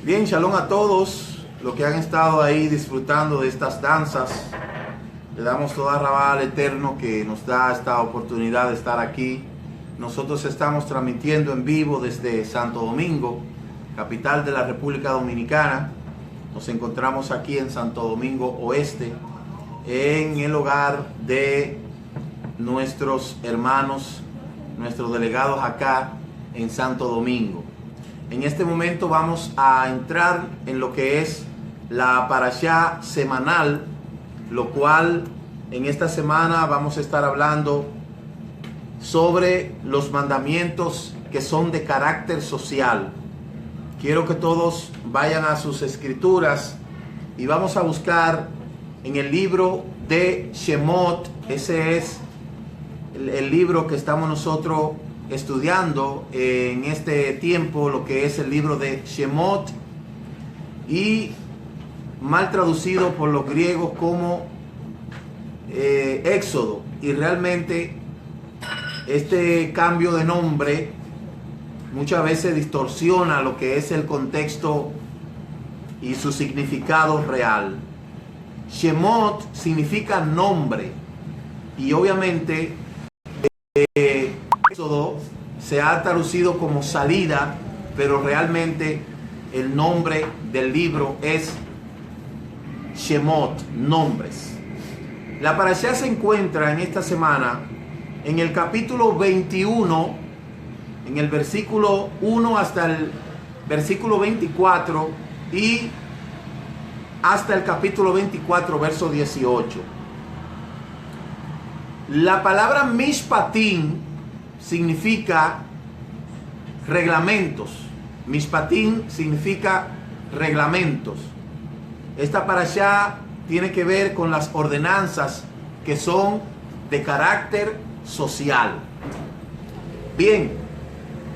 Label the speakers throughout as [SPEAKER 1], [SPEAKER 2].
[SPEAKER 1] Bien, shalom a todos los que han estado ahí disfrutando de estas danzas. Le damos toda rabá al Eterno que nos da esta oportunidad de estar aquí. Nosotros estamos transmitiendo en vivo desde Santo Domingo, capital de la República Dominicana. Nos encontramos aquí en Santo Domingo Oeste, en el hogar de nuestros hermanos, nuestros delegados acá en Santo Domingo. En este momento vamos a entrar en lo que es la parashá semanal, lo cual en esta semana vamos a estar hablando sobre los mandamientos que son de carácter social. Quiero que todos vayan a sus escrituras y vamos a buscar en el libro de Shemot. Ese es el libro que estamos nosotros estudiando en este tiempo, lo que es el libro de Shemot, y mal traducido por los griegos como Éxodo. Y realmente este cambio de nombre muchas veces distorsiona lo que es el contexto y su significado real. Shemot significa nombre, y obviamente Éxodo se ha traducido como salida, pero realmente el nombre del libro es Shemot, nombres. La parashá se encuentra en esta semana en el capítulo 21, en el versículo 1 hasta el versículo 24 y hasta el capítulo 24, verso 18. La palabra mishpatim significa reglamentos. Mishpatim significa reglamentos. Esta parashá tiene que ver con las ordenanzas que son de carácter social. Bien,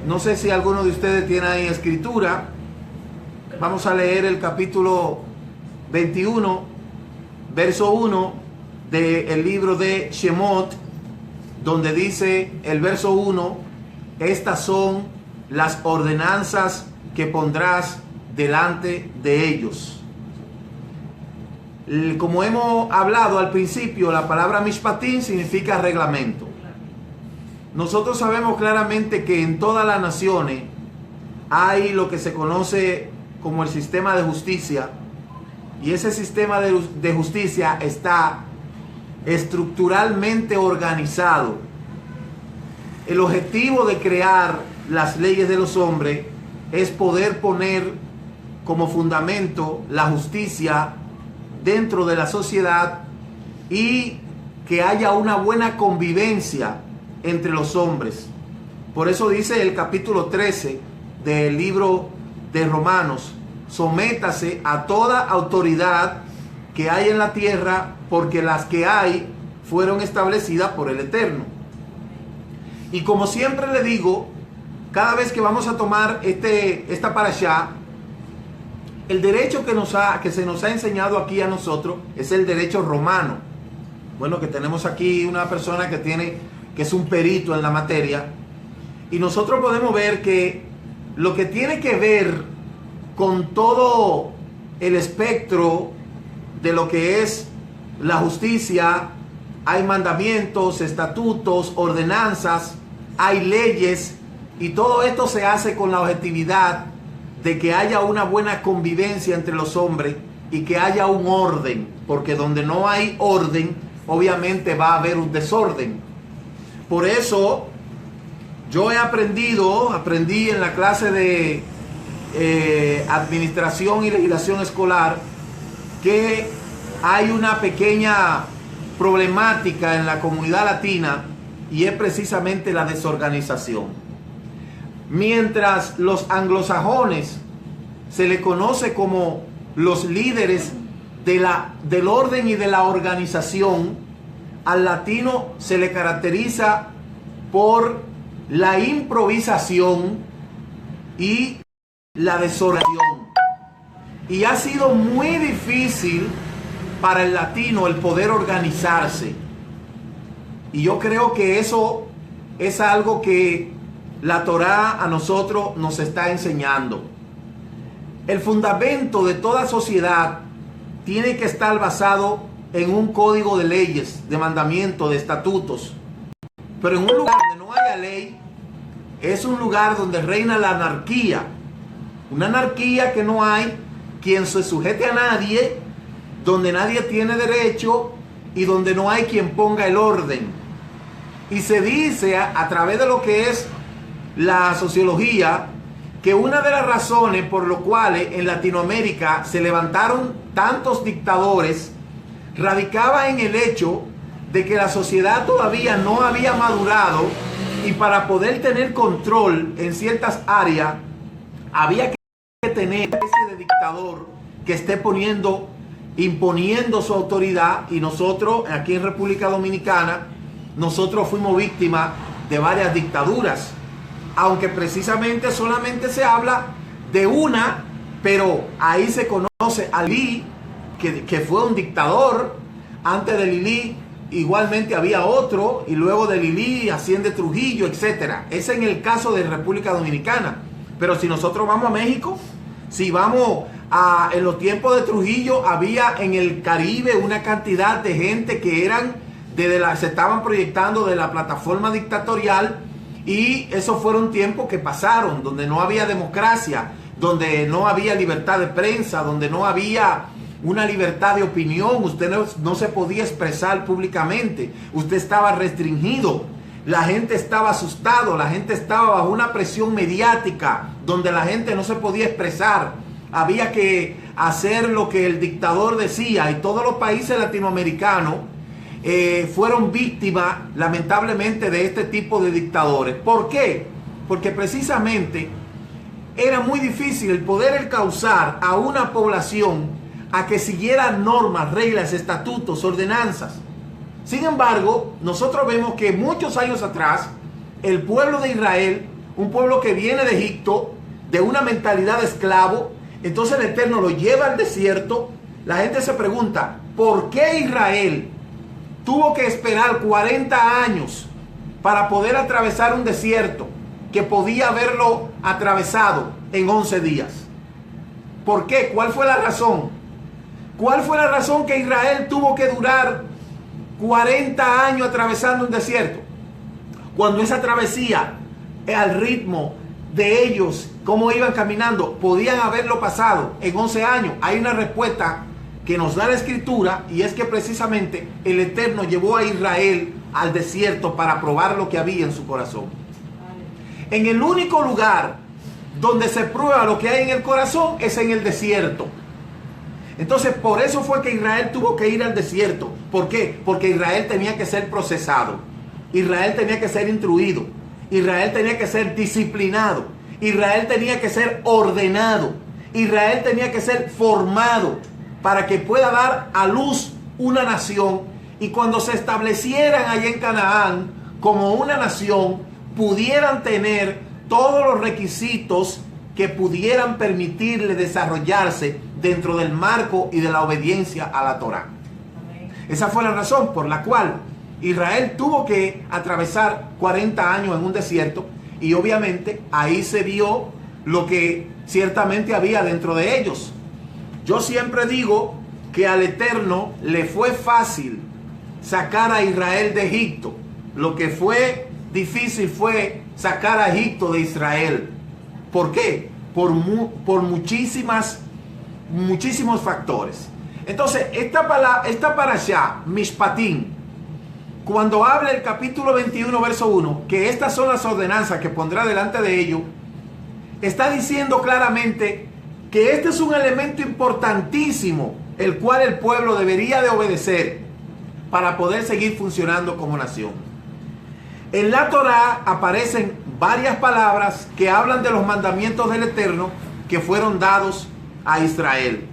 [SPEAKER 1] no sé si alguno de ustedes tiene ahí escritura. Vamos a leer el capítulo 21, verso 1 del libro de Shemot, donde dice el verso 1: estas son las ordenanzas que pondrás delante de ellos. Como hemos hablado al principio, la palabra mishpatim significa reglamento. Nosotros sabemos claramente que en todas las naciones hay lo que se conoce como el sistema de justicia, y ese sistema de justicia está estructuralmente organizado. El objetivo de crear las leyes de los hombres es poder poner como fundamento la justicia dentro de la sociedad y que haya una buena convivencia entre los hombres. Por eso dice el capítulo 13 del libro de Romanos: sométase a toda autoridad que hay en la tierra, porque las que hay fueron establecidas por el Eterno. Y como siempre le digo, cada vez que vamos a tomar esta parashá, el derecho que se nos ha enseñado aquí a nosotros es el derecho romano. Bueno, que tenemos aquí una persona que es un perito en la materia, y nosotros podemos ver que lo que tiene que ver con todo el espectro de lo que es la justicia, hay mandamientos, estatutos, ordenanzas, hay leyes, y todo esto se hace con la objetividad de que haya una buena convivencia entre los hombres y que haya un orden, porque donde no hay orden, obviamente va a haber un desorden. Por eso yo aprendí en la clase de administración y legislación escolar que hay una pequeña problemática en la comunidad latina, y es precisamente la desorganización. Mientras los anglosajones se le conoce como los líderes del orden y de la organización, al latino se le caracteriza por la improvisación y la desorganización. Y ha sido muy difícil para el latino el poder organizarse. Y yo creo que eso es algo que la Torá a nosotros nos está enseñando. El fundamento de toda sociedad tiene que estar basado en un código de leyes, de mandamientos, de estatutos. Pero en un lugar donde no haya ley, es un lugar donde reina la anarquía. Una anarquía que no hay quien se sujete a nadie, donde nadie tiene derecho y donde no hay quien ponga el orden. Y se dice a través de lo que es la sociología, que una de las razones por lo cuales en Latinoamérica se levantaron tantos dictadores radicaba en el hecho de que la sociedad todavía no había madurado, y para poder tener control en ciertas áreas había que tener una especie de dictador que esté imponiendo su autoridad. Y nosotros aquí en República Dominicana, nosotros fuimos víctimas de varias dictaduras, aunque precisamente solamente se habla de una, pero ahí se conoce a Lili, que fue un dictador. Antes de Lili igualmente había otro, y luego de Lili asciende Trujillo, etc. Es en el caso de República Dominicana. Pero si nosotros vamos a México, si vamos en los tiempos de Trujillo, había en el Caribe una cantidad de gente que eran se estaban proyectando de la plataforma dictatorial. Y esos fueron tiempos que pasaron, donde no había democracia, donde no había libertad de prensa, donde no había una libertad de opinión. Usted no se podía expresar públicamente, usted estaba restringido, la gente estaba asustado, la gente estaba bajo una presión mediática, donde la gente no se podía expresar. Había que hacer lo que el dictador decía, y todos los países latinoamericanos fueron víctimas, lamentablemente, de este tipo de dictadores. ¿Por qué? Porque precisamente era muy difícil el poder causar a una población a que siguiera normas, reglas, estatutos, ordenanzas. Sin embargo, nosotros vemos que muchos años atrás, el pueblo de Israel, un pueblo que viene de Egipto, de una mentalidad de esclavo, entonces el Eterno lo lleva al desierto. La gente se pregunta, ¿por qué Israel tuvo que esperar 40 años para poder atravesar un desierto que podía haberlo atravesado en 11 días? ¿Por qué? ¿Cuál fue la razón? ¿Cuál fue la razón que Israel tuvo que durar 40 años atravesando un desierto? Cuando esa travesía, al ritmo de ellos, cómo iban caminando, podían haberlo pasado en 11 años. Hay una respuesta que nos da la Escritura, y es que precisamente el Eterno llevó a Israel al desierto para probar lo que había en su corazón. En el único lugar donde se prueba lo que hay en el corazón es en el desierto. Entonces, por eso fue que Israel tuvo que ir al desierto. ¿Por qué? Porque Israel tenía que ser procesado, Israel tenía que ser instruido, Israel tenía que ser disciplinado, Israel tenía que ser ordenado, Israel tenía que ser formado para que pueda dar a luz una nación, y cuando se establecieran allá en Canaán como una nación, pudieran tener todos los requisitos que pudieran permitirle desarrollarse dentro del marco y de la obediencia a la Torá. Esa fue la razón por la cual Israel tuvo que atravesar 40 años en un desierto, y obviamente ahí se vio lo que ciertamente había dentro de ellos. Yo siempre digo que al Eterno le fue fácil sacar a Israel de Egipto. Lo que fue difícil fue sacar a Egipto de Israel. ¿Por qué? Por muchísimos factores. Entonces, esta parashá, Mishpatim, cuando habla el capítulo 21, verso 1, que estas son las ordenanzas que pondrá delante de ellos, está diciendo claramente que este es un elemento importantísimo, el cual el pueblo debería de obedecer para poder seguir funcionando como nación. En la Torá aparecen varias palabras que hablan de los mandamientos del Eterno que fueron dados a Israel.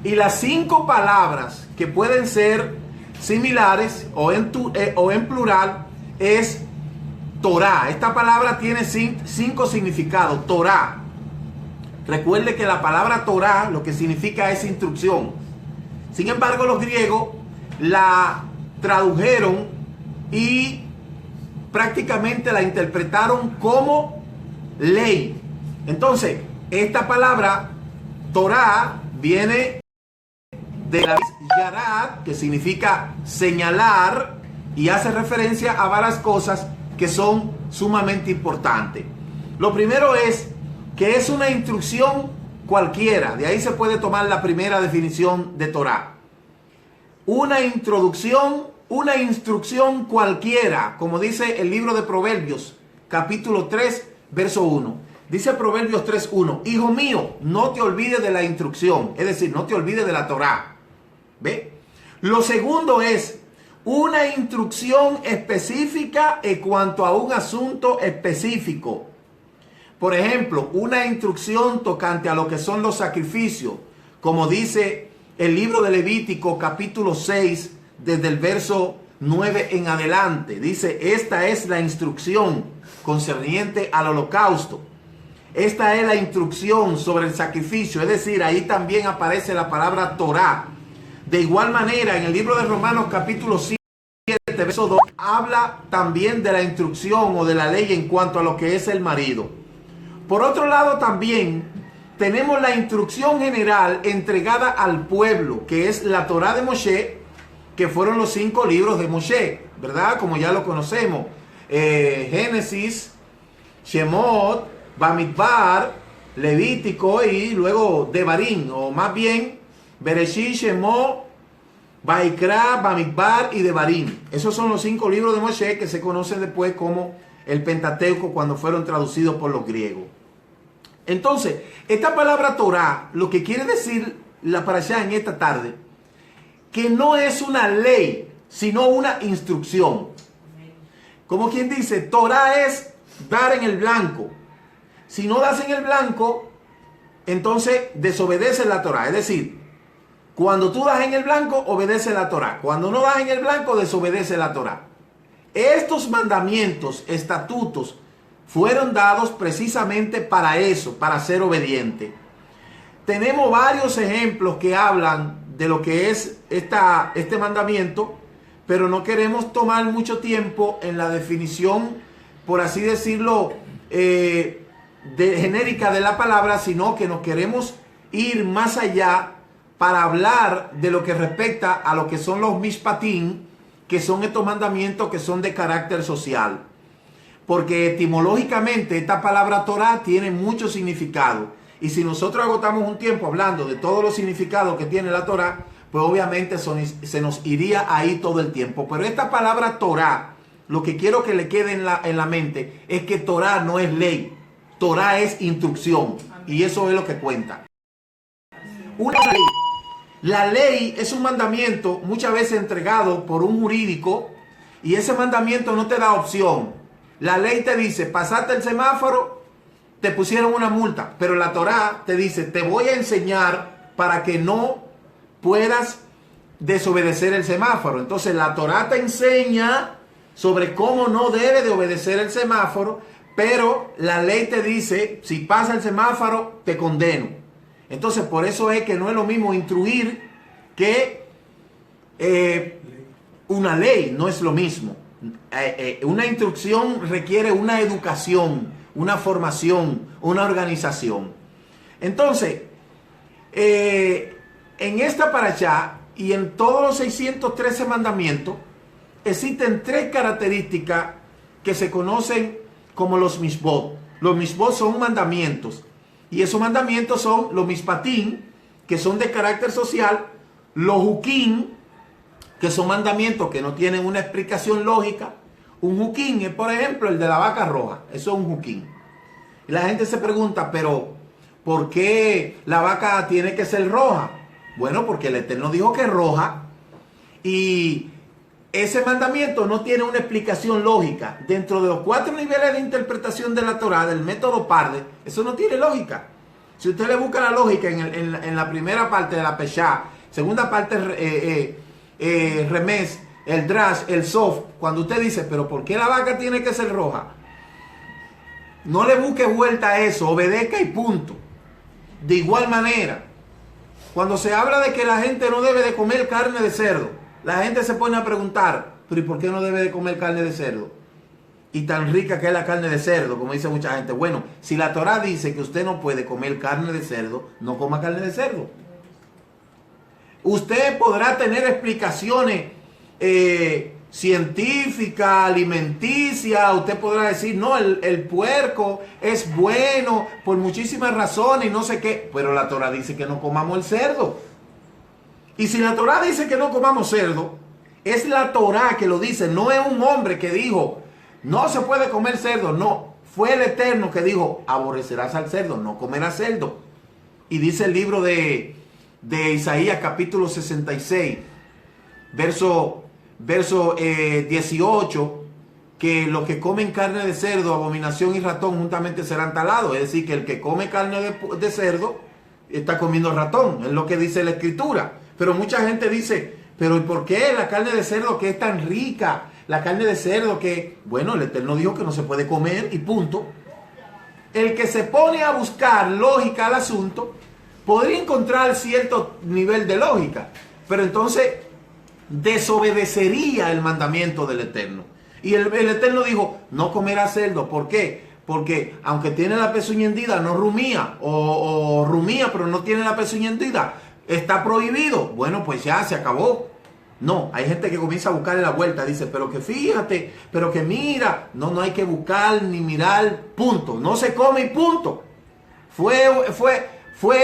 [SPEAKER 1] Y las 5 palabras que pueden ser similares o en plural es Torá. Esta palabra tiene 5 significados. Torá. Recuerde que la palabra Torá lo que significa es instrucción. Sin embargo, los griegos la tradujeron y prácticamente la interpretaron como ley. Entonces, esta palabra Torah viene de la Yarat, que significa señalar, y hace referencia a varias cosas que son sumamente importantes. Lo primero es que es una instrucción cualquiera. De ahí se puede tomar la primera definición de Torah. Una instrucción cualquiera, como dice el libro de Proverbios, capítulo 3, verso 1. Dice Proverbios 3:1, hijo mío, no te olvides de la instrucción, es decir, no te olvides de la Torah. ¿Ve? Lo segundo es una instrucción específica en cuanto a un asunto específico. Por ejemplo, una instrucción tocante a lo que son los sacrificios, como dice el libro de Levítico, capítulo 6, desde el verso 9 en adelante. Dice, esta es la instrucción concerniente al holocausto. Esta es la instrucción sobre el sacrificio, es decir, ahí también aparece la palabra Torah. De igual manera, en el libro de Romanos capítulo 7, verso 2, habla también de la instrucción o de la ley en cuanto a lo que es el marido. Por otro lado, también tenemos la instrucción general entregada al pueblo, que es la Torah de Moshe, que fueron los 5 libros de Moshe, ¿verdad? Como ya lo conocemos. Génesis, Shemot, Bamidbar, Levítico y luego Devarim, o más bien Bereshit, Shemot, Vaikra, Bamidbar y Devarim. Esos son los 5 libros de Moshe que se conocen después como el Pentateuco cuando fueron traducidos por los griegos. Entonces, esta palabra Torah, lo que quiere decir la parashá en esta tarde, que no es una ley, sino una instrucción. Como quien dice, Torah es dar en el blanco. Si no das en el blanco, entonces desobedeces la Torah. Es decir, cuando tú das en el blanco, obedece la Torah. Cuando no das en el blanco, desobedece la Torah. Estos mandamientos, estatutos, fueron dados precisamente para eso, para ser obediente. Tenemos varios ejemplos que hablan de lo que es este mandamiento, pero no queremos tomar mucho tiempo en la definición, por así decirlo, genérica de la palabra, sino que nos queremos ir más allá para hablar de lo que respecta a lo que son los mishpatim, que son estos mandamientos que son de carácter social. Porque etimológicamente esta palabra Torah tiene mucho significado. Y si nosotros agotamos un tiempo hablando de todos los significados que tiene la Torah, pues obviamente se nos iría ahí todo el tiempo. Pero esta palabra Torah, lo que quiero que le quede en la mente es que Torah no es ley. Torah es instrucción. Y eso es lo que cuenta. Una ley. La ley es un mandamiento muchas veces entregado por un jurídico y ese mandamiento no te da opción. La ley te dice, pasaste el semáforo, te pusieron una multa, pero la Torah te dice, te voy a enseñar para que no puedas desobedecer el semáforo. Entonces la Torah te enseña sobre cómo no debe de obedecer el semáforo, pero la ley te dice, si pasa el semáforo, te condeno. Entonces por eso es que no es lo mismo instruir que una ley, no es lo mismo. Una instrucción requiere una educación, una formación, una organización. Entonces, en esta parashá y en todos los 613 mandamientos, existen 3 características que se conocen como los mishpot. Los mishpot son mandamientos. Y esos mandamientos son los mishpatim, que son de carácter social, los hukim, que son mandamientos que no tienen una explicación lógica. Un hukim es, por ejemplo, el de la vaca roja. Eso es un hukim. Y la gente se pregunta, pero ¿por qué la vaca tiene que ser roja? Bueno, porque el Eterno dijo que es roja. Y ese mandamiento no tiene una explicación lógica. Dentro de los 4 niveles de interpretación de la Torah, del método Parde, eso no tiene lógica. Si usted le busca la lógica en la primera parte de la Peshá, segunda parte Remes, el Drash, el Sof, cuando usted dice, pero ¿por qué la vaca tiene que ser roja? No le busque vuelta a eso, obedezca y punto. De igual manera, cuando se habla de que la gente no debe de comer carne de cerdo, la gente se pone a preguntar, pero ¿y por qué no debe de comer carne de cerdo? y tan rica que es la carne de cerdo, como dice mucha gente. Bueno, si la Torá dice que usted no puede comer carne de cerdo, no coma carne de cerdo. Usted podrá tener explicaciones científicas, alimenticias. Usted podrá decir, no, el puerco es bueno por muchísimas razones y no sé qué. Pero la Torá dice que no comamos el cerdo. Y si la Torá dice que no comamos cerdo, es la Torá que lo dice. No es un hombre que dijo, no se puede comer cerdo. No, fue el Eterno que dijo, aborrecerás al cerdo, no comerás cerdo. Y dice el libro de Isaías capítulo 66, verso 18, que los que comen carne de cerdo, abominación y ratón juntamente serán talados. Es decir, que el que come carne de cerdo está comiendo ratón, es lo que dice la Escritura. Pero mucha gente dice, pero ¿y por qué la carne de cerdo que es tan rica? La carne de cerdo que, bueno, el Eterno dijo que no se puede comer y punto. El que se pone a buscar lógica al asunto podría encontrar cierto nivel de lógica, pero entonces desobedecería el mandamiento del Eterno. Y el Eterno dijo, no comerás cerdo. ¿Por qué? Porque aunque tiene la pezuña hendida, no rumía, o rumía pero no tiene la pezuña hendida, está prohibido. Bueno, pues ya se acabó. No, hay gente que comienza a buscarle la vuelta, dice, pero que fíjate, pero que mira. No, no hay que buscar ni mirar, punto. No se come y punto. Fue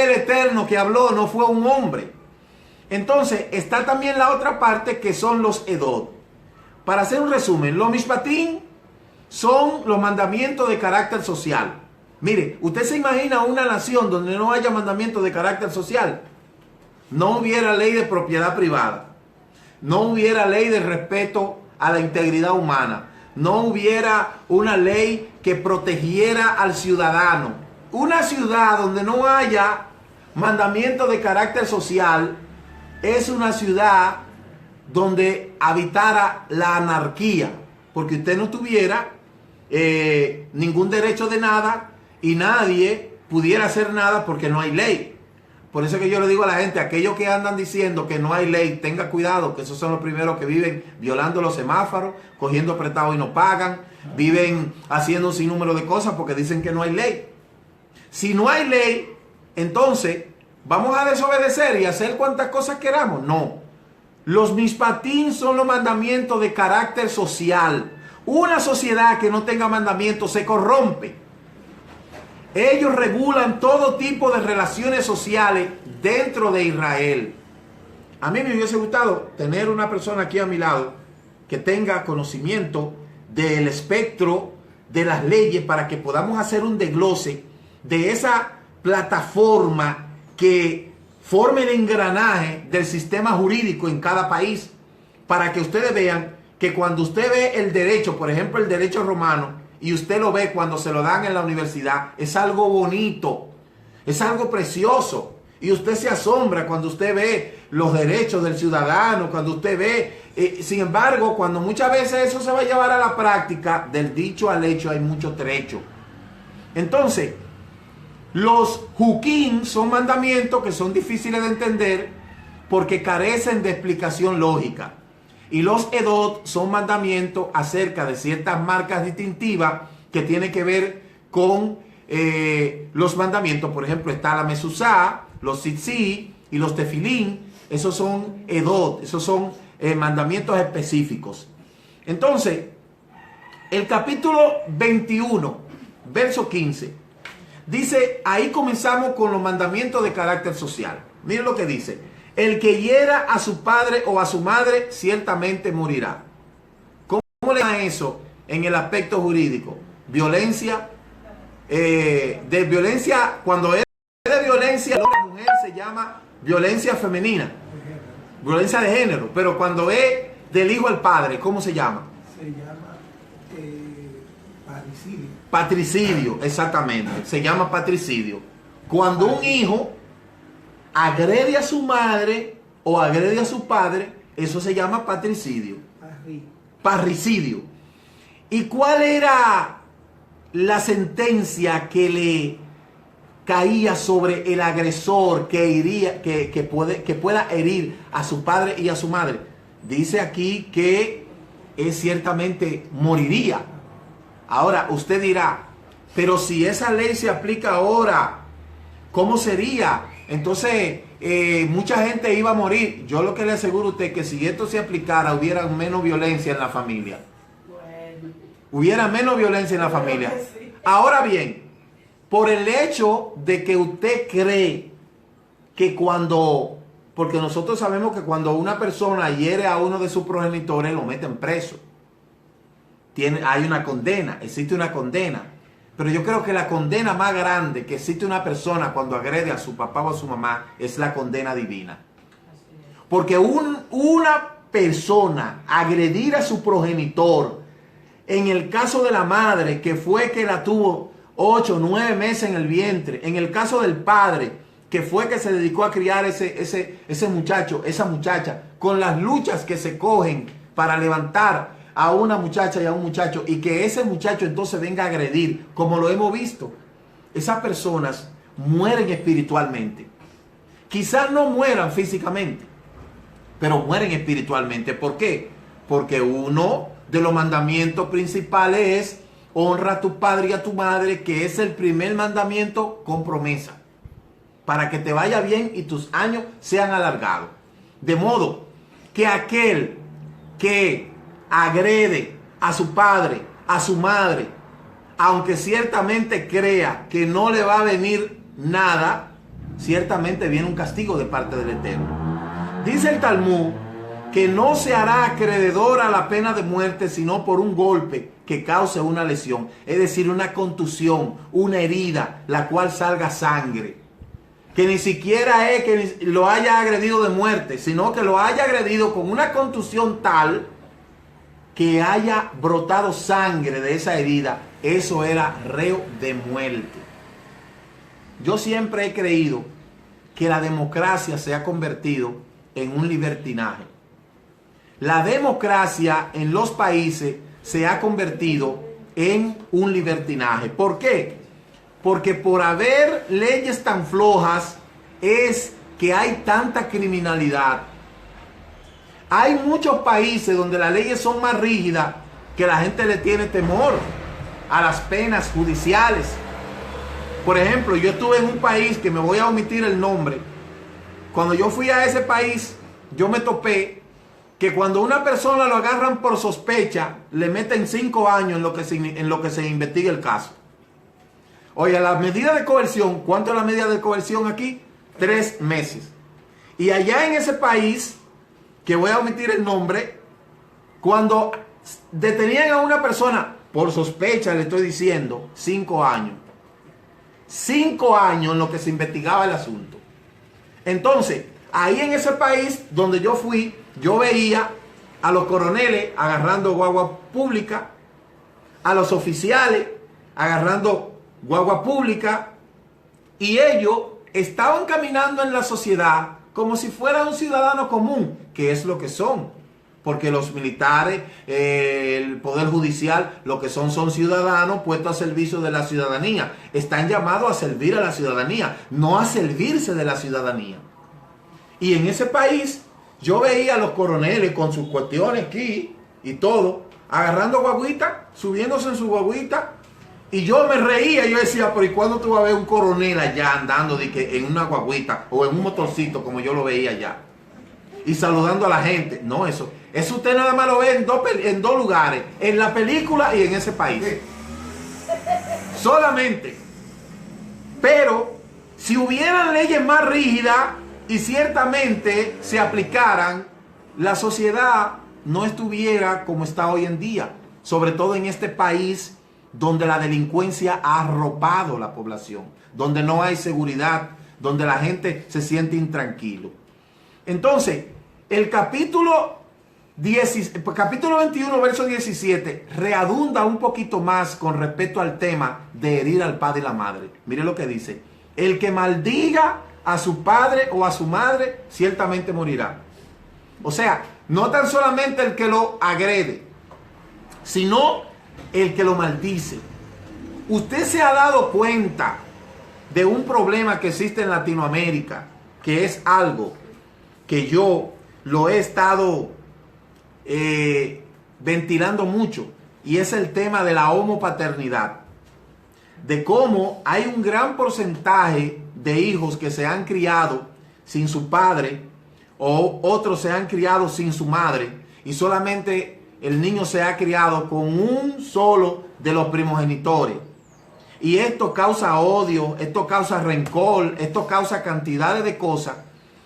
[SPEAKER 1] el Eterno que habló, no fue un hombre. Entonces, está también la otra parte que son los edot. Para hacer un resumen, los mishpatim son los mandamientos de carácter social. Mire, usted se imagina una nación donde no haya mandamientos de carácter social. No hubiera ley de propiedad privada. No hubiera ley de respeto a la integridad humana. No hubiera una ley que protegiera al ciudadano. Una ciudad donde no haya mandamientos de carácter social es una ciudad donde habitara la anarquía, porque usted no tuviera ningún derecho de nada y nadie pudiera hacer nada porque no hay ley. Por eso que yo le digo a la gente, aquellos que andan diciendo que no hay ley, tenga cuidado, que esos son los primeros que viven violando los semáforos, cogiendo prestado y no pagan, viven haciendo un sinnúmero de cosas porque dicen que no hay ley. Si no hay ley, entonces vamos a desobedecer y hacer cuantas cosas queramos. No. Los mishpatim son los mandamientos de carácter social. Una sociedad que no tenga mandamientos se corrompe. Ellos regulan todo tipo de relaciones sociales dentro de Israel. A mí me hubiese gustado tener una persona aquí a mi lado que tenga conocimiento del espectro de las leyes para que podamos hacer un desglose de esa plataforma que forme el engranaje del sistema jurídico en cada país, para que ustedes vean que cuando usted ve el derecho, por ejemplo el derecho romano, y usted lo ve cuando se lo dan en la universidad, es algo bonito, es algo precioso, y usted se asombra cuando usted ve los derechos del ciudadano, cuando usted ve, sin embargo, cuando muchas veces eso se va a llevar a la práctica, del dicho al hecho hay mucho trecho. Entonces, los hukim son mandamientos que son difíciles de entender porque carecen de explicación lógica. Y los edot son mandamientos acerca de ciertas marcas distintivas que tienen que ver con los mandamientos. Por ejemplo, está la mezuzá, los tzitzit y los tefilín. Esos son edot, esos son mandamientos específicos. Entonces, el capítulo 21, verso 15, dice, ahí comenzamos con los mandamientos de carácter social. Miren lo que dice. El que hiera a su padre o a su madre ciertamente morirá. ¿Cómo le llama eso en el aspecto jurídico? Violencia. De violencia, cuando es de violencia de la mujer se llama violencia femenina. Violencia de género. Pero cuando es del hijo al padre, ¿cómo se llama?
[SPEAKER 2] Se llama patricidio.
[SPEAKER 1] Patricidio, exactamente. Se llama patricidio. Cuando un hijo agrede a su madre o agrede a su padre, eso se llama patricidio. Parricidio. ¿Y cuál era la sentencia que le caía sobre el agresor que pueda herir a su padre y a su madre? Dice aquí que es ciertamente moriría. Ahora, usted dirá, pero si esa ley se aplica ahora, ¿cómo sería? Entonces, mucha gente iba a morir. Yo lo que le aseguro a usted es que si esto se aplicara, hubiera menos violencia en la familia. Bueno. Hubiera menos violencia en la familia. Sí. Ahora bien, por el hecho de que usted cree que cuando, porque nosotros sabemos que cuando una persona hiere a uno de sus progenitores, lo meten preso. Hay una condena, existe una condena. Pero yo creo que la condena más grande que existe una persona cuando agrede a su papá o a su mamá es la condena divina. Porque una persona agredir a su progenitor, en el caso de la madre, que fue que la tuvo 8 o 9 meses en el vientre, en el caso del padre, que fue que se dedicó a criar ese muchacho, esa muchacha, con las luchas que se cogen para levantar a una muchacha y a un muchacho, y que ese muchacho entonces venga a agredir, como lo hemos visto, esas personas mueren espiritualmente. Quizás no mueran físicamente, pero mueren espiritualmente. ¿Por qué? Porque uno de los mandamientos principales es honra a tu padre y a tu madre, que es el primer mandamiento con promesa, para que te vaya bien y tus años sean alargados. De modo que aquel que agrede a su padre, a su madre, aunque ciertamente crea que no le va a venir nada, ciertamente viene un castigo de parte del Eterno. Dice el Talmud que no se hará acreedor a la pena de muerte sino por un golpe que cause una lesión, es decir, una contusión, una herida, la cual salga sangre. Que ni siquiera es que lo haya agredido de muerte, sino que lo haya agredido con una contusión tal que haya brotado sangre de esa herida. Eso era reo de muerte. Yo siempre he creído que la democracia se ha convertido en un libertinaje. La democracia en los países se ha convertido en un libertinaje. ¿Por qué? Porque por haber leyes tan flojas es que hay tanta criminalidad. Hay muchos países donde las leyes son más rígidas que la gente le tiene temor a las penas judiciales. Por ejemplo, yo estuve en un país que me voy a omitir el nombre. Cuando yo fui a ese país, yo me topé que cuando una persona lo agarran por sospecha, le meten 5 años en lo que se investiga el caso. Oye, la medida de coerción, ¿cuánto es la medida de coerción aquí? 3 meses. Y allá en ese país, que voy a omitir el nombre, cuando detenían a una persona por sospecha, le estoy diciendo, 5 años. 5 años en lo que se investigaba el asunto. Entonces, ahí en ese país donde yo fui, yo veía a los coroneles agarrando guagua pública, a los oficiales agarrando guagua pública, y ellos estaban caminando en la sociedad como si fuera un ciudadano común, que es lo que son. Porque los militares, el Poder Judicial, lo que son ciudadanos puestos a servicio de la ciudadanía. Están llamados a servir a la ciudadanía, no a servirse de la ciudadanía. Y en ese país, yo veía a los coroneles con sus cuestiones aquí y todo, agarrando guaguita, subiéndose en su guaguita. Y yo me reía, yo decía, pero ¿y cuándo tú vas a ver un coronel allá andando en una guaguita o en un motorcito como yo lo veía allá? Y saludando a la gente. No, eso usted nada más lo ve en dos lugares, en la película y en ese país. Solamente. Pero si hubieran leyes más rígidas y ciertamente se aplicaran, la sociedad no estuviera como está hoy en día. Sobre todo en este país donde la delincuencia ha arropado la población, donde no hay seguridad, donde la gente se siente intranquilo. Entonces, el capítulo 21, verso 17, readunda un poquito más con respecto al tema de herir al padre y la madre. Mire lo que dice: el que maldiga a su padre o a su madre, ciertamente morirá. O sea, no tan solamente el que lo agrede, sino el que lo maldice. Usted se ha dado cuenta de un problema que existe en Latinoamérica, que es algo que yo lo he estado ventilando mucho, y es el tema de la homopaternidad. De cómo hay un gran porcentaje de hijos que se han criado sin su padre o otros se han criado sin su madre y solamente el niño se ha criado con un solo de los primogenitores. Y esto causa odio, esto causa rencor, esto causa cantidades de cosas.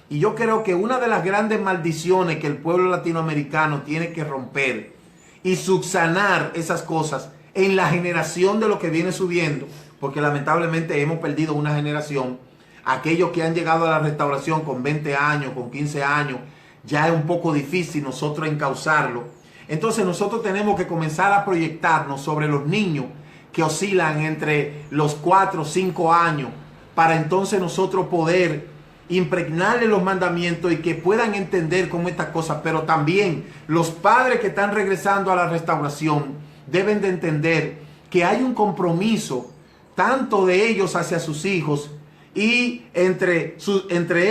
[SPEAKER 1] Y yo creo que una de las grandes maldiciones que el pueblo latinoamericano tiene que romper y subsanar esas cosas en la generación de lo que viene subiendo, porque lamentablemente hemos perdido una generación. Aquellos que han llegado a la restauración con 20 años, con 15 años, ya es un poco difícil nosotros encauzarlo. Entonces nosotros tenemos que comenzar a proyectarnos sobre los niños que oscilan entre los 4 o 5 años, para entonces nosotros poder impregnarle los mandamientos y que puedan entender cómo estas cosas. Pero también los padres que están regresando a la restauración deben de entender que hay un compromiso tanto de ellos hacia sus hijos y entre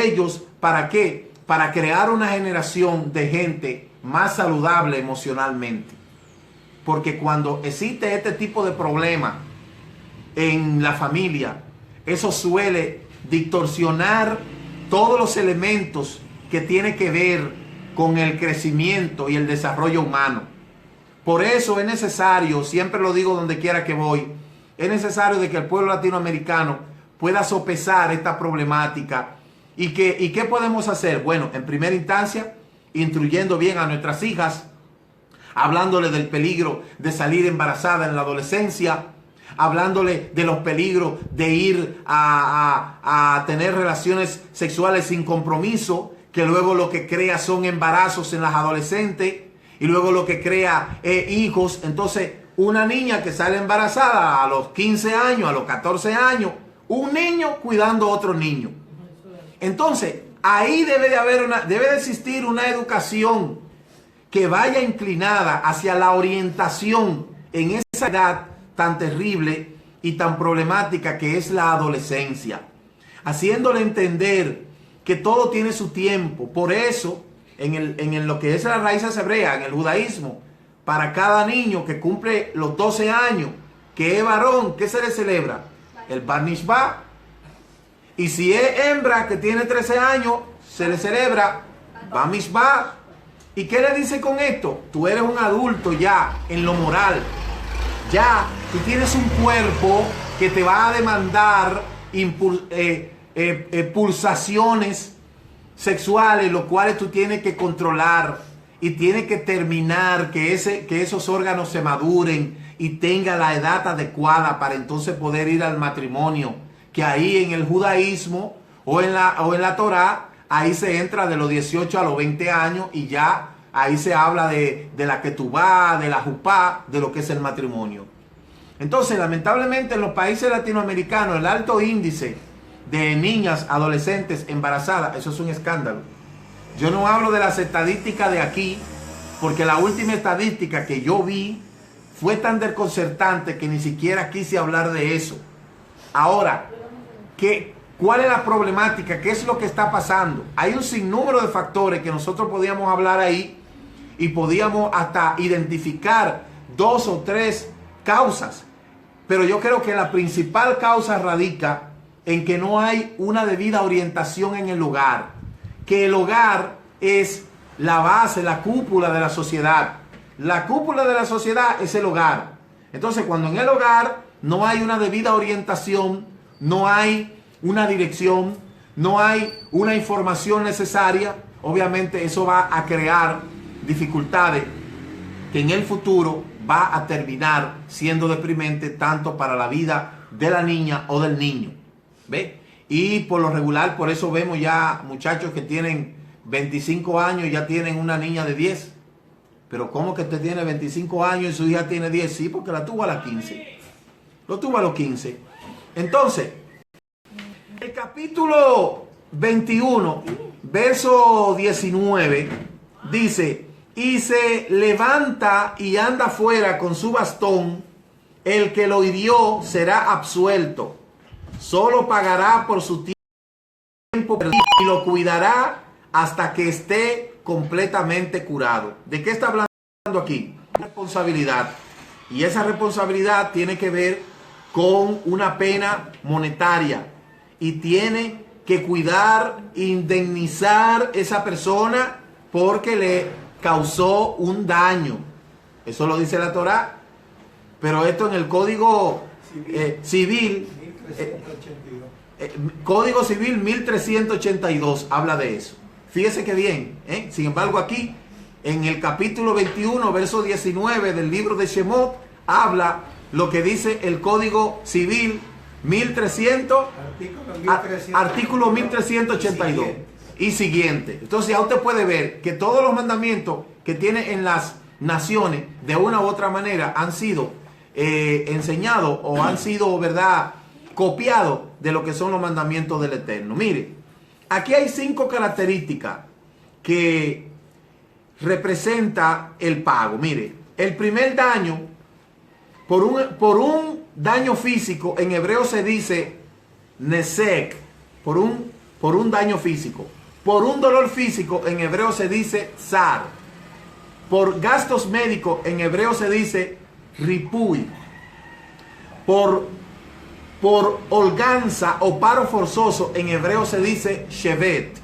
[SPEAKER 1] ellos. ¿Para qué? Para crear una generación de gente más saludable emocionalmente. Porque cuando existe este tipo de problema en la familia, eso suele distorsionar todos los elementos que tienen que ver con el crecimiento y el desarrollo humano. Por eso es necesario, siempre lo digo donde quiera que voy, es necesario de que el pueblo latinoamericano pueda sopesar esta problemática. ¿Y qué podemos hacer? Bueno, en primera instancia, instruyendo bien a nuestras hijas, hablándole del peligro de salir embarazada en la adolescencia, hablándole de los peligros de ir a tener relaciones sexuales sin compromiso, que luego lo que crea son embarazos en las adolescentes y luego lo que crea hijos. Entonces, una niña que sale embarazada a los 15 años, a los 14 años, un niño cuidando a otro niño. Entonces, ahí debe de existir una educación que vaya inclinada hacia la orientación en esa edad tan terrible y tan problemática que es la adolescencia, haciéndole entender que todo tiene su tiempo. Por eso, en lo que es la raíz hebrea, en el judaísmo, para cada niño que cumple los 12 años, que es varón, ¿qué se le celebra? El Bar Mishvah. Y si es hembra que tiene 13 años, se le celebra Bar Mishvah. ¿Y qué le dice con esto? Tú eres un adulto ya en lo moral. Ya tú tienes un cuerpo que te va a demandar pulsaciones sexuales, los cuales tú tienes que controlar y tienes que terminar que esos órganos se maduren y tenga la edad adecuada para entonces poder ir al matrimonio. Que ahí en el judaísmo o en la Torá, ahí se entra de los 18 a los 20 años y ya ahí se habla de la ketubá, de la jupá, de lo que es el matrimonio. Entonces, lamentablemente en los países latinoamericanos, el alto índice de niñas, adolescentes embarazadas, eso es un escándalo. Yo no hablo de las estadísticas de aquí, porque la última estadística que yo vi fue tan desconcertante que ni siquiera quise hablar de eso. Ahora, ¿cuál es la problemática? ¿Qué es lo que está pasando? Hay un sinnúmero de factores que nosotros podíamos hablar ahí y podíamos hasta identificar 2 o 3 causas. Pero yo creo que la principal causa radica en que no hay una debida orientación en el hogar. Que el hogar es la base, la cúpula de la sociedad. La cúpula de la sociedad es el hogar. Entonces, cuando en el hogar no hay una debida orientación, no hay una dirección, no hay una información necesaria, obviamente eso va a crear dificultades que en el futuro va a terminar siendo deprimente tanto para la vida de la niña o del niño. ¿Ve? Y por lo regular, por eso vemos ya muchachos que tienen 25 años y ya tienen una niña de 10. Pero ¿cómo que usted tiene 25 años y su hija tiene 10? Sí, porque la tuvo a las 15. Lo tuvo a los 15. Entonces, el capítulo 21, verso 19, dice: y se levanta y anda afuera con su bastón, el que lo hirió será absuelto, solo pagará por su tiempo y lo cuidará hasta que esté completamente curado. ¿De qué está hablando aquí? Responsabilidad. Y esa responsabilidad tiene que ver con una pena monetaria. Y tiene que cuidar, indemnizar esa persona porque le causó un daño. Eso lo dice la Torá. Pero esto en el Código Civil, Código Civil 1382 habla de eso. Fíjese que bien. Sin embargo, aquí en el capítulo 21, verso 19 del libro de Shemot, habla lo que dice el Código Civil 1300, artículo 1382 y siguiente. Entonces ya usted puede ver que todos los mandamientos que tiene en las naciones, de una u otra manera, han sido enseñados o han sido, ¿verdad?, copiados de lo que son los mandamientos del Eterno. Mire, aquí hay 5 características que representa el pago. Mire, el primer daño, por un daño físico, en hebreo se dice nesek, por un daño físico. Por un dolor físico, en hebreo se dice zar. Por gastos médicos, en hebreo se dice ripui. Por holganza o paro forzoso, en hebreo se dice shevet.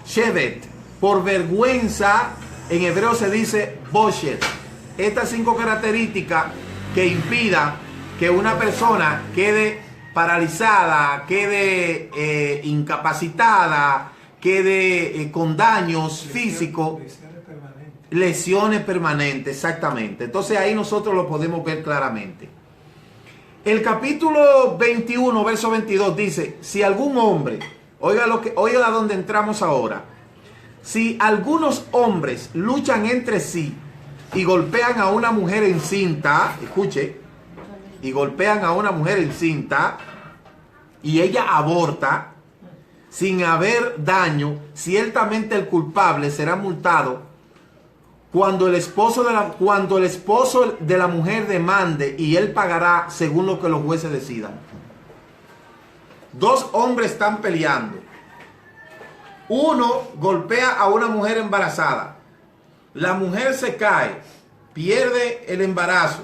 [SPEAKER 1] Shevet. Por vergüenza, en hebreo se dice boshet. Estas 5 características que impidan que una persona quede paralizada, quede incapacitada, quede con daños físicos, lesiones permanentes, exactamente. Entonces ahí nosotros lo podemos ver claramente. El capítulo 21, verso 22 dice, si algún hombre, oiga a donde entramos ahora, si algunos hombres luchan entre sí y golpean a una mujer encinta, escuche, y golpean a una mujer encinta y ella aborta sin haber daño, ciertamente el culpable será multado cuando el esposo de la mujer demande, y él pagará según lo que los jueces decidan. 2 hombres están peleando. Uno golpea a una mujer embarazada. La mujer se cae, pierde el embarazo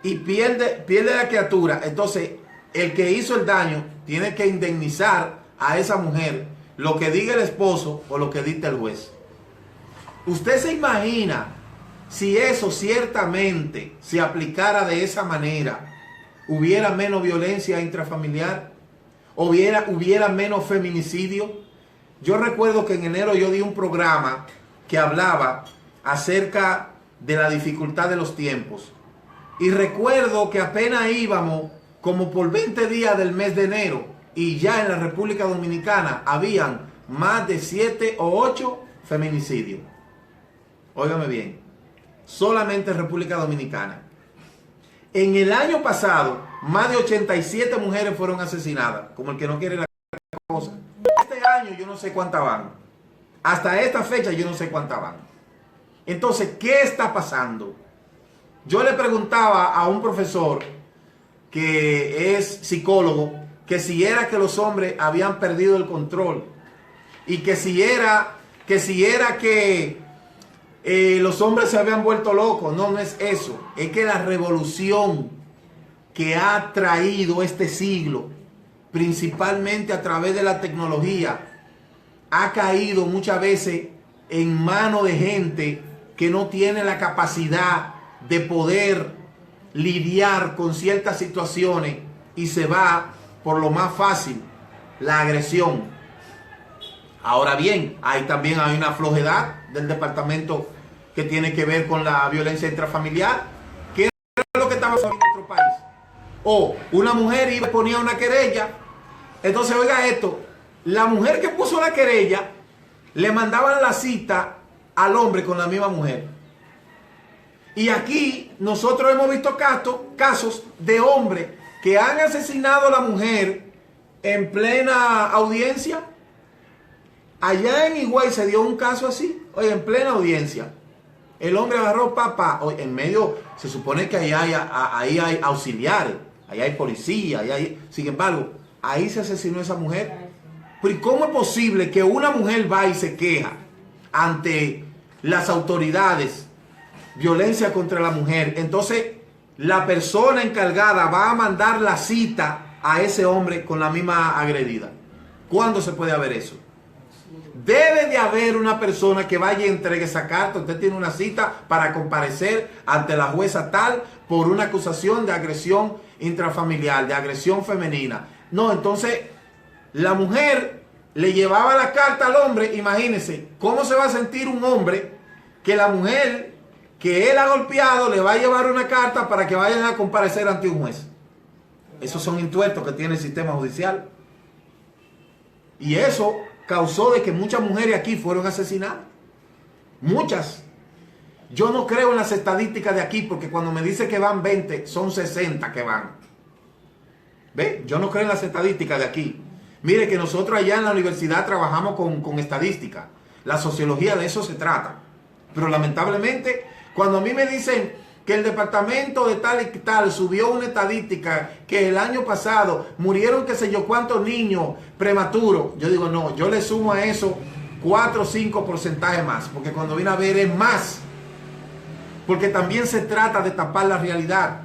[SPEAKER 1] y pierde la criatura. Entonces, el que hizo el daño tiene que indemnizar a esa mujer lo que diga el esposo o lo que dicte el juez. ¿Usted se imagina si eso ciertamente se aplicara de esa manera? ¿Hubiera menos violencia intrafamiliar? ¿Hubiera menos feminicidio? Yo recuerdo que en enero yo di un programa que hablaba acerca de la dificultad de los tiempos. Y recuerdo que apenas íbamos como por 20 días del mes de enero y ya en la República Dominicana habían más de 7 o 8 feminicidios. Óigame bien, solamente en República Dominicana. En el año pasado, más de 87 mujeres fueron asesinadas, como el que no quiere la cosa. Este año yo no sé cuántas van. Hasta esta fecha yo no sé cuántas van. Entonces, ¿qué está pasando? Yo le preguntaba a un profesor que es psicólogo que si era que los hombres habían perdido el control y que si era que los hombres se habían vuelto locos. No, no es eso. Es que la revolución que ha traído este siglo, principalmente a través de la tecnología, ha caído muchas veces en manos de gente que no tiene la capacidad de poder lidiar con ciertas situaciones y se va por lo más fácil, la agresión. Ahora bien, también hay una flojedad del departamento que tiene que ver con la violencia intrafamiliar, que es lo que estamos haciendo en nuestro país. O una mujer iba y ponía una querella. Entonces, oiga esto, la mujer que puso la querella le mandaban la cita al hombre con la misma mujer. Y aquí nosotros hemos visto casos de hombres que han asesinado a la mujer en plena audiencia. Allá en Higüey se dio un caso así, oye, en plena audiencia. El hombre agarró en medio, se supone que ahí hay auxiliares, ahí hay policía, sin embargo, ahí se asesinó esa mujer. Pero ¿y cómo es posible que una mujer va y se queja ante las autoridades violencia contra la mujer, entonces la persona encargada va a mandar la cita a ese hombre con la misma agredida. ¿Cuándo se puede haber eso? Debe de haber una persona que vaya y entregue esa carta. Usted tiene una cita para comparecer ante la jueza tal por una acusación de agresión intrafamiliar, de agresión femenina. No, entonces la mujer le llevaba la carta al hombre. Imagínense, ¿cómo se va a sentir un hombre que la mujer que él ha golpeado le va a llevar una carta para que vayan a comparecer ante un juez? Esos son intuertos que tiene el sistema judicial. Y eso causó de que muchas mujeres aquí fueron asesinadas. Muchas. Yo no creo en las estadísticas de aquí, porque cuando me dice que van 20, son 60 que van. ¿Ve? Yo no creo en las estadísticas de aquí. Mire que nosotros allá en la universidad trabajamos con estadística. La sociología de eso se trata. Pero lamentablemente, cuando a mí me dicen que el departamento de tal y tal subió una estadística que el año pasado murieron qué sé yo cuántos niños prematuros, yo digo no, yo le sumo a eso 4 o 5 porcentajes más, porque cuando viene a ver es más, porque también se trata de tapar la realidad.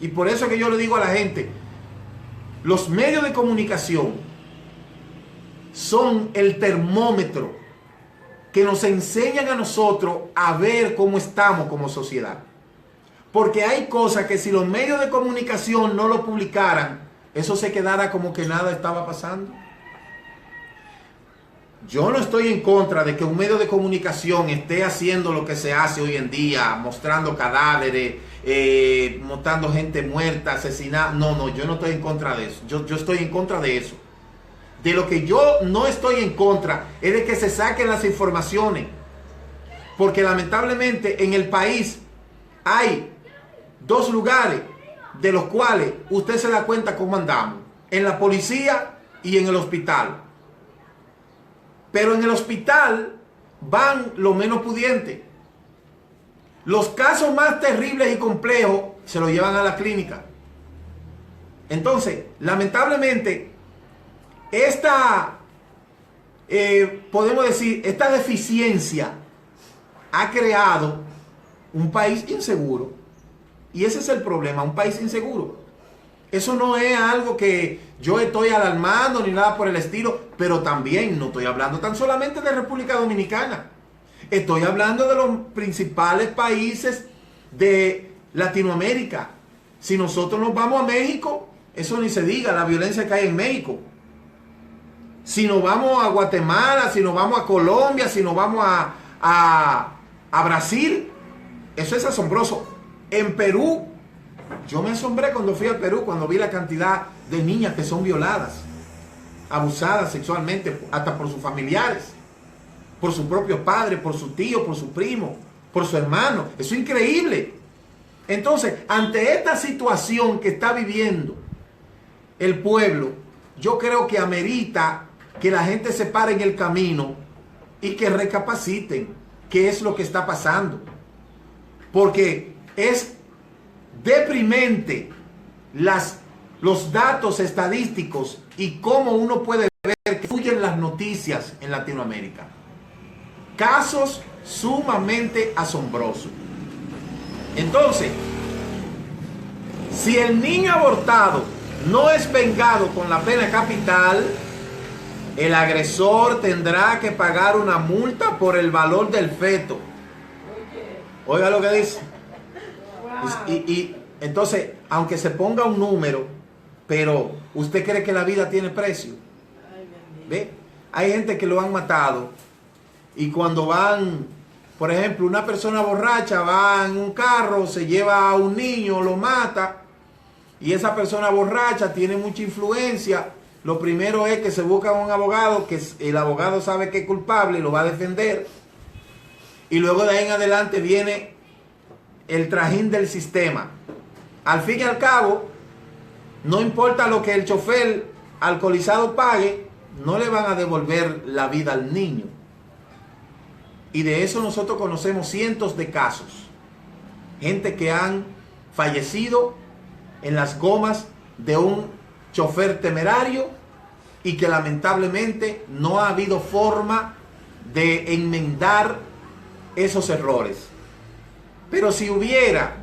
[SPEAKER 1] Y por eso es que yo le digo a la gente, los medios de comunicación son el termómetro que nos enseñan a nosotros a ver cómo estamos como sociedad. Porque hay cosas que si los medios de comunicación no lo publicaran, eso se quedara como que nada estaba pasando. Yo no estoy en contra de que un medio de comunicación esté haciendo lo que se hace hoy en día, mostrando cadáveres, mostrando gente muerta, asesinada. No, yo no estoy en contra de eso. Yo estoy en contra de eso. De lo que yo no estoy en contra es de que se saquen las informaciones. Porque lamentablemente en el país hay 2 lugares de los cuales usted se da cuenta cómo andamos. En la policía y en el hospital. Pero en el hospital van los menos pudientes. Los casos más terribles y complejos se los llevan a la clínica. Entonces, lamentablemente, podemos decir, esta deficiencia ha creado un país inseguro. Y ese es el problema, un país inseguro. Eso no es algo que yo estoy alarmando ni nada por el estilo, pero también no estoy hablando tan solamente de República Dominicana. Estoy hablando de los principales países de Latinoamérica. Si nosotros nos vamos a México, eso ni se diga, la violencia que hay en México. Si nos vamos a Guatemala, si nos vamos a Colombia, si nos vamos a Brasil, eso es asombroso. En Perú, yo me asombré cuando fui a Perú, cuando vi la cantidad de niñas que son violadas, abusadas sexualmente, hasta por sus familiares, por su propio padre, por su tío, por su primo, por su hermano. Eso es increíble. Entonces, ante esta situación que está viviendo el pueblo, yo creo que amerita que la gente se pare en el camino y que recapaciten qué es lo que está pasando. Porque es deprimente los datos estadísticos y cómo uno puede ver que fluyen las noticias en Latinoamérica. Casos sumamente asombrosos. Entonces, si el niño abortado no es vengado con la pena capital, el agresor tendrá que pagar una multa por el valor del feto. Oiga lo que dice. Y entonces, aunque se ponga un número, pero ¿usted cree que la vida tiene precio? ¿Ve? Hay gente que lo han matado y cuando van, por ejemplo, una persona borracha va en un carro, se lleva a un niño, lo mata y esa persona borracha tiene mucha influencia. Lo primero es que se busca un abogado, que el abogado sabe que es culpable y lo va a defender. Y luego de ahí en adelante viene el trajín del sistema. Al fin y al cabo, no importa lo que el chofer alcoholizado pague, no le van a devolver la vida al niño. Y de eso nosotros conocemos cientos de casos. Gente que han fallecido en las gomas de un chofer temerario y que lamentablemente no ha habido forma de enmendar esos errores. Pero si hubiera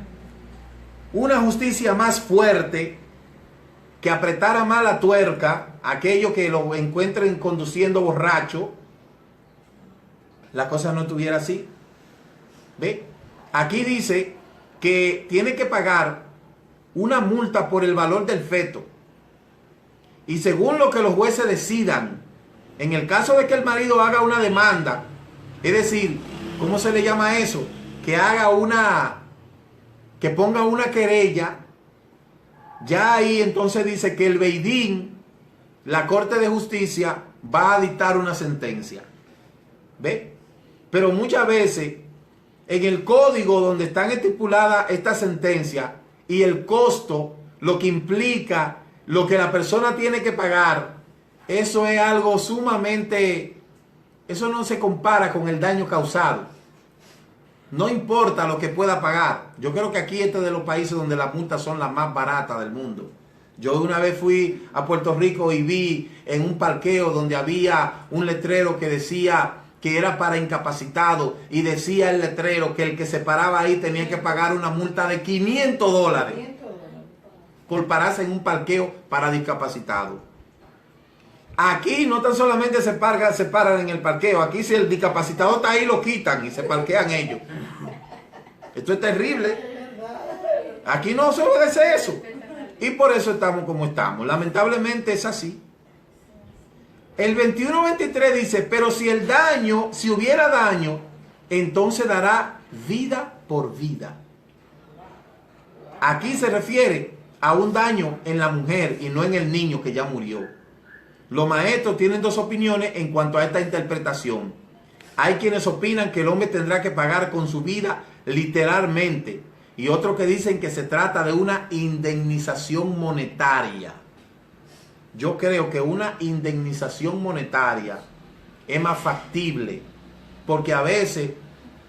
[SPEAKER 1] una justicia más fuerte, que apretara más la tuerca, aquello que lo encuentren conduciendo borracho, la cosa no estuviera así. ¿Ve? Aquí dice que tiene que pagar una multa por el valor del feto. Y según lo que los jueces decidan, en el caso de que el marido haga una demanda, es decir, ¿cómo se le llama eso? Que ponga una querella, ya ahí entonces dice que el Beidín, la Corte de Justicia, va a dictar una sentencia. ¿Ve? Pero muchas veces, en el código donde están estipuladas estas sentencias y el costo, lo que implica, lo que la persona tiene que pagar, eso es algo sumamente, eso no se compara con el daño causado. No importa lo que pueda pagar. Yo creo que aquí este es de los países donde las multas son las más baratas del mundo. Yo una vez fui a Puerto Rico y vi en un parqueo donde había un letrero que decía que era para incapacitados, y decía el letrero que el que se paraba ahí tenía que pagar una multa de $500 por pararse en un parqueo para discapacitados. Aquí no tan solamente se paran en el parqueo, aquí si el discapacitado está ahí lo quitan y se parquean ellos. Esto es terrible. Aquí no se obedece eso. Y por eso estamos como estamos. Lamentablemente es así. El 21-23 dice, pero si hubiera daño, entonces dará vida por vida. Aquí se refiere a un daño en la mujer y no en el niño que ya murió. Los maestros tienen dos opiniones en cuanto a esta interpretación. Hay quienes opinan que el hombre tendrá que pagar con su vida literalmente, y otros que dicen que se trata de una indemnización monetaria. Yo creo que una indemnización monetaria es más factible, porque a veces,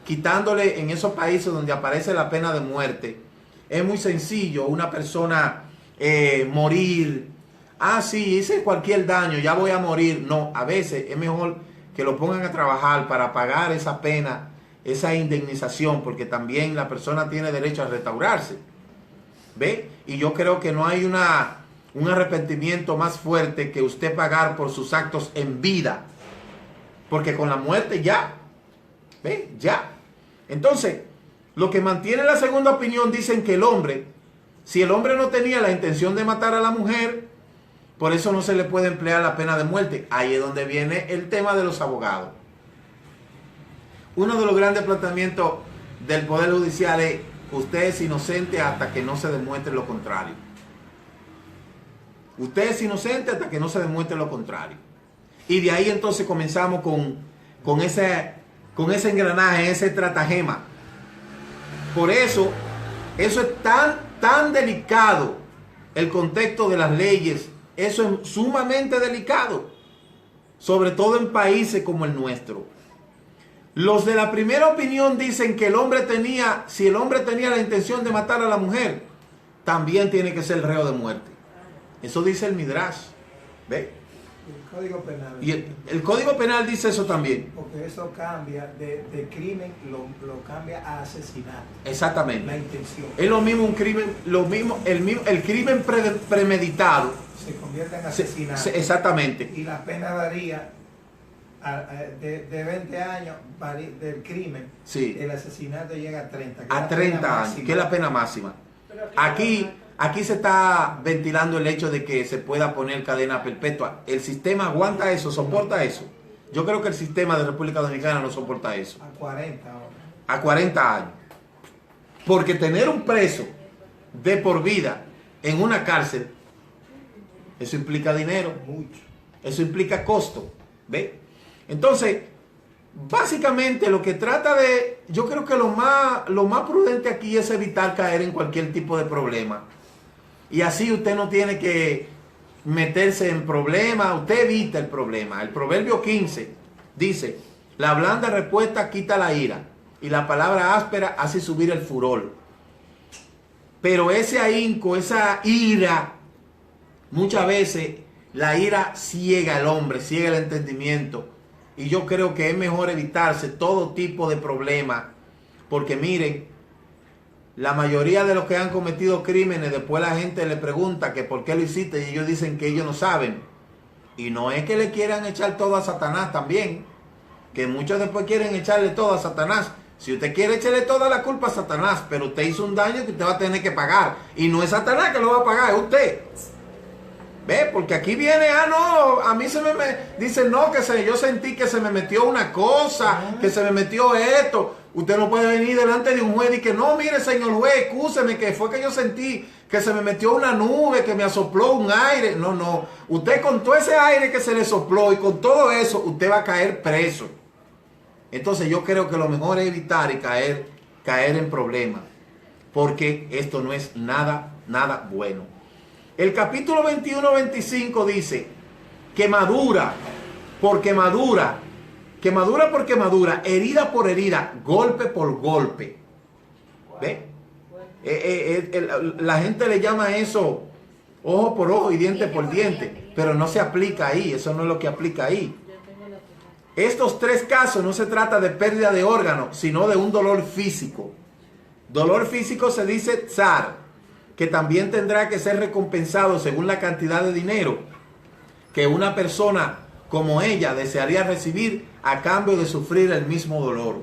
[SPEAKER 1] quitándole en esos países donde aparece la pena de muerte, es muy sencillo una persona morir. Ah, sí, hice cualquier daño, ya voy a morir. No, a veces es mejor que lo pongan a trabajar para pagar esa pena, esa indemnización, porque también la persona tiene derecho a restaurarse. ¿Ve? Y yo creo que no hay un arrepentimiento más fuerte que usted pagar por sus actos en vida. Porque con la muerte ya. ¿Ve? Ya. Entonces, lo que mantiene la segunda opinión dicen que el hombre, si el hombre no tenía la intención de matar a la mujer, por eso no se le puede emplear la pena de muerte. Ahí es donde viene el tema de los abogados. Uno de los grandes planteamientos del Poder Judicial es: usted es inocente hasta que no se demuestre lo contrario. Usted es inocente hasta que no se demuestre lo contrario. Y de ahí entonces comenzamos con ese engranaje, ese estratagema. Por eso es tan delicado el contexto de las leyes. Eso es sumamente delicado, sobre todo en países como el nuestro. Los de la primera opinión dicen que si el hombre tenía la intención de matar a la mujer, también tiene que ser reo de muerte. Eso dice el Midrash. ¿Ve?
[SPEAKER 2] El Código Penal.
[SPEAKER 1] Y el Código Penal dice eso también.
[SPEAKER 2] Porque eso cambia de crimen, lo cambia a asesinato.
[SPEAKER 1] Exactamente.
[SPEAKER 2] La intención.
[SPEAKER 1] Es lo mismo un crimen, el crimen premeditado.
[SPEAKER 2] Se convierte en asesinato.
[SPEAKER 1] Exactamente.
[SPEAKER 2] Y la pena varía de 20 años del crimen.
[SPEAKER 1] Sí.
[SPEAKER 2] El asesinato llega a 30.
[SPEAKER 1] A 30 años, que es la pena máxima. Aquí se está ventilando el hecho de que se pueda poner cadena perpetua. ¿El sistema aguanta eso? ¿Soporta eso? Yo creo que el sistema de República Dominicana no soporta eso.
[SPEAKER 2] A 40 ahora.
[SPEAKER 1] A 40 años. Porque tener un preso de por vida en una cárcel, eso implica dinero.
[SPEAKER 2] Mucho.
[SPEAKER 1] Eso implica costo. ¿Ve? Entonces, básicamente lo que trata de, yo creo que lo más prudente aquí es evitar caer en cualquier tipo de problema. Y así usted no tiene que meterse en problemas, usted evita el problema. El Proverbio 15 dice: la blanda respuesta quita la ira, y la palabra áspera hace subir el furor. Pero ese ahínco, esa ira, muchas veces la ira ciega al hombre, ciega el entendimiento. Y yo creo que es mejor evitarse todo tipo de problemas. Porque miren, la mayoría de los que han cometido crímenes, después la gente le pregunta que por qué lo hiciste y ellos dicen que ellos no saben. Y no es que le quieran echar todo a Satanás también, que muchos después quieren echarle todo a Satanás. Si usted quiere echarle toda la culpa a Satanás, pero usted hizo un daño que usted va a tener que pagar. Y no es Satanás que lo va a pagar, es usted. ¿Ve? Porque aquí viene, no, a mí se me dice, no, yo sentí que se me metió una cosa, que se me metió esto. Usted no puede venir delante de un juez y que, no, mire, señor juez, excúseme, que fue que yo sentí que se me metió una nube, que me asopló un aire. No, no. Usted con todo ese aire que se le sopló y con todo eso, usted va a caer preso. Entonces yo creo que lo mejor es evitar y caer en problemas, porque esto no es nada bueno. El capítulo 21-25 dice, quemadura por quemadura, herida por herida, golpe por golpe. ¿Ve? La gente le llama eso ojo por ojo y diente por diente, pero no se aplica ahí, eso no es lo que aplica ahí. Estos tres casos no se trata de pérdida de órganos, sino de un dolor físico. Dolor físico se dice tsar, que también tendrá que ser recompensado según la cantidad de dinero que una persona como ella desearía recibir a cambio de sufrir el mismo dolor.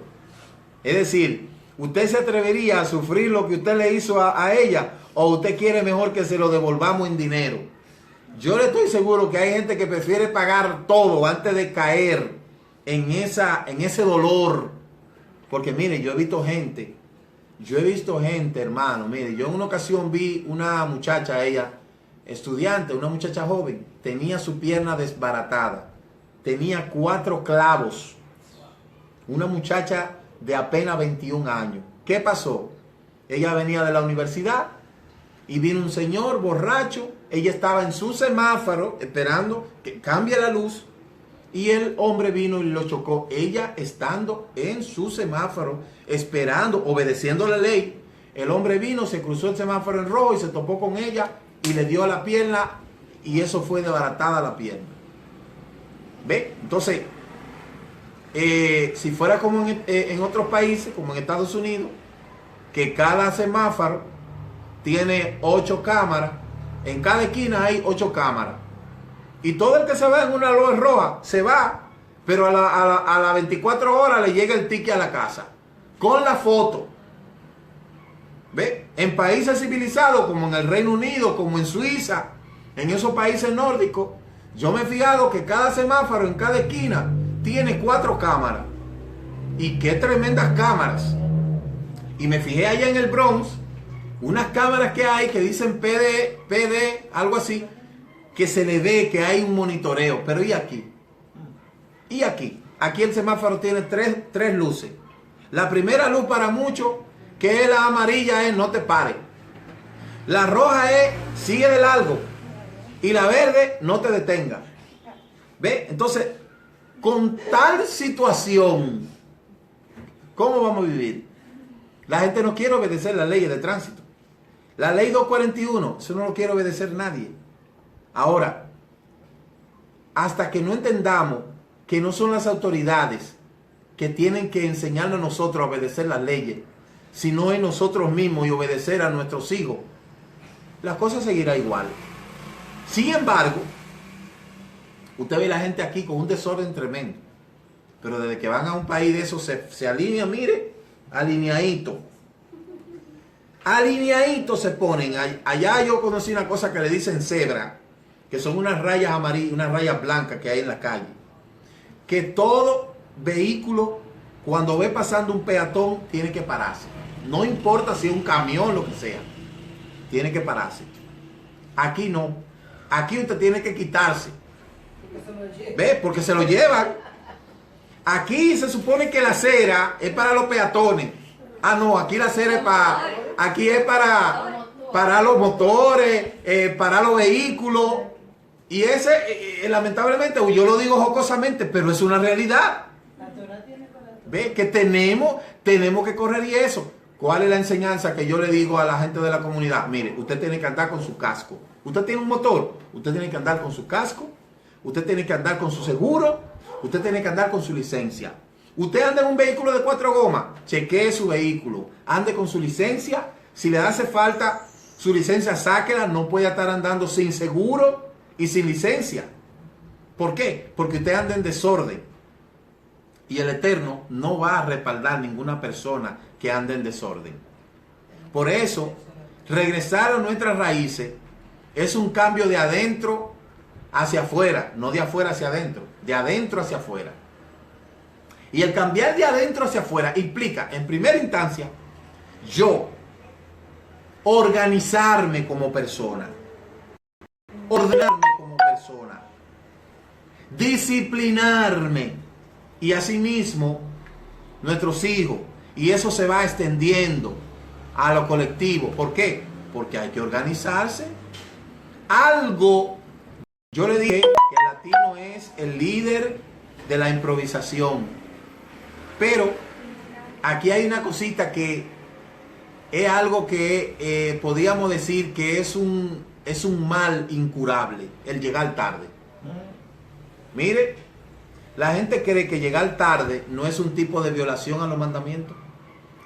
[SPEAKER 1] Es decir, ¿usted se atrevería a sufrir lo que usted le hizo a ella, o usted quiere mejor que se lo devolvamos en dinero? Yo le estoy seguro que hay gente que prefiere pagar todo antes de caer en ese dolor. Porque mire, yo he visto gente, hermano, mire, yo en una ocasión vi una muchacha, ella, estudiante, una muchacha joven, tenía su pierna desbaratada, tenía 4 clavos, una muchacha de apenas 21 años. ¿Qué pasó? Ella venía de la universidad y vino un señor borracho, ella estaba en su semáforo esperando que cambie la luz, y el hombre vino y lo chocó. Ella estando en su semáforo, esperando, obedeciendo la ley, el hombre vino, se cruzó el semáforo en rojo y se topó con ella y le dio a la pierna, y eso fue desbaratada la pierna. ¿Ve? Entonces, si fuera como en otros países, como en Estados Unidos, que cada semáforo tiene 8 cámaras, en cada esquina hay 8 cámaras. Y todo el que se va en una luz roja se va, pero a las 24 horas le llega el ticket a la casa con la foto. ¿Ve? En países civilizados como en el Reino Unido, como en Suiza, en esos países nórdicos, yo me he fijado que cada semáforo en cada esquina tiene 4 cámaras. Y qué tremendas cámaras. Y me fijé allá en el Bronx, unas cámaras que hay que dicen PD, algo así, que se le ve que hay un monitoreo. Pero ¿y aquí? ¿Y aquí? Aquí el semáforo tiene tres luces. La primera luz para muchos, que es la amarilla, es no te pares. La roja es sigue de largo. Y la verde, no te detenga. ¿Ve? Entonces, con tal situación, ¿cómo vamos a vivir? La gente no quiere obedecer las leyes de tránsito. La ley 241, eso no lo quiere obedecer nadie. Ahora, hasta que no entendamos que no son las autoridades que tienen que enseñarnos a nosotros a obedecer las leyes, sino en nosotros mismos y obedecer a nuestros hijos, la cosa seguirá igual. Sin embargo, usted ve la gente aquí con un desorden tremendo, pero desde que van a un país de eso se alinea, mire, alineadito. Alineadito se ponen. Allá yo conocí una cosa que le dicen cebra, que son unas rayas amarillas, unas rayas blancas que hay en la calle, que todo vehículo cuando ve pasando un peatón tiene que pararse, no importa si es un camión, lo que sea, tiene que pararse. Aquí no, aquí usted tiene que quitarse, ¿ve? Porque se lo llevan. Aquí se supone que la acera es para los peatones. No, aquí la acera es para los motores, para los vehículos. Y ese, lamentablemente, yo lo digo jocosamente, pero es una realidad. ¿Ve? Que tenemos que correr y eso. ¿Cuál es la enseñanza que yo le digo a la gente de la comunidad? Mire, usted tiene que andar con su casco. Usted tiene un motor, usted tiene que andar con su casco, usted tiene que andar con su seguro, usted tiene que andar con su licencia. Usted anda en un vehículo de 4 gomas, chequee su vehículo, ande con su licencia, Si le hace falta su licencia, sáquela. No puede estar andando sin seguro y sin licencia. ¿Por qué? Porque usted anda en desorden. Y el Eterno no va a respaldar ninguna persona que ande en desorden. Por eso, regresar a nuestras raíces es un cambio de adentro hacia afuera, no de afuera hacia adentro, de adentro hacia afuera. Y el cambiar de adentro hacia afuera implica, en primera instancia, yo organizarme como persona, ordenarme como persona, disciplinarme, y asimismo nuestros hijos, y eso se va extendiendo a lo colectivo. ¿Por qué? Porque hay que organizarse. Algo, yo le dije que el latino es el líder de la improvisación, pero aquí hay una cosita que es algo que podríamos decir que es un mal incurable, el llegar tarde. Mire, la gente cree que llegar tarde no es un tipo de violación a los mandamientos.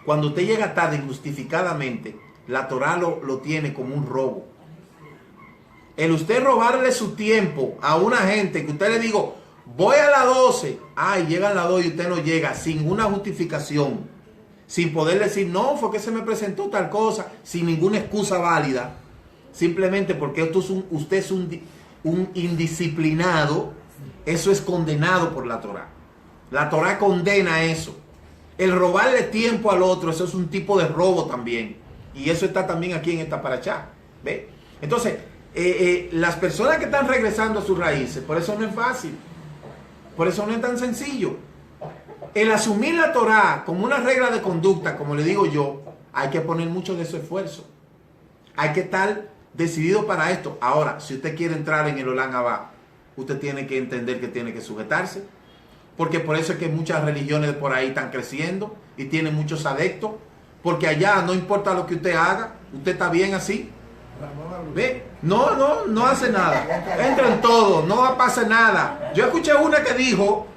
[SPEAKER 1] Cuando usted llega tarde injustificadamente, la Torá lo tiene como un robo. El usted robarle su tiempo a una gente que usted le digo, voy a las 12, ay, llega a las 2 y usted no llega sin una justificación, sin poder decir, no, fue que se me presentó tal cosa, sin ninguna excusa válida, simplemente porque usted es un indisciplinado. Eso es condenado por la Torá. La Torá condena eso. El robarle tiempo al otro, eso es un tipo de robo también. Y eso está también aquí en esta parachá. ¿Ve? Entonces, las personas que están regresando a sus raíces, por eso no es fácil. Por eso no es tan sencillo. El asumir la Torá como una regla de conducta, como le digo yo, hay que poner mucho de su esfuerzo. Hay que estar decidido para esto. Ahora, si usted quiere entrar en el Olam Abba, usted tiene que entender que tiene que sujetarse, porque por eso es que muchas religiones por ahí están creciendo y tienen muchos adeptos, porque allá no importa lo que usted haga, usted está bien así. ¿Ve? No hace nada, entra en todo, no pasa nada. Yo escuché una que dijo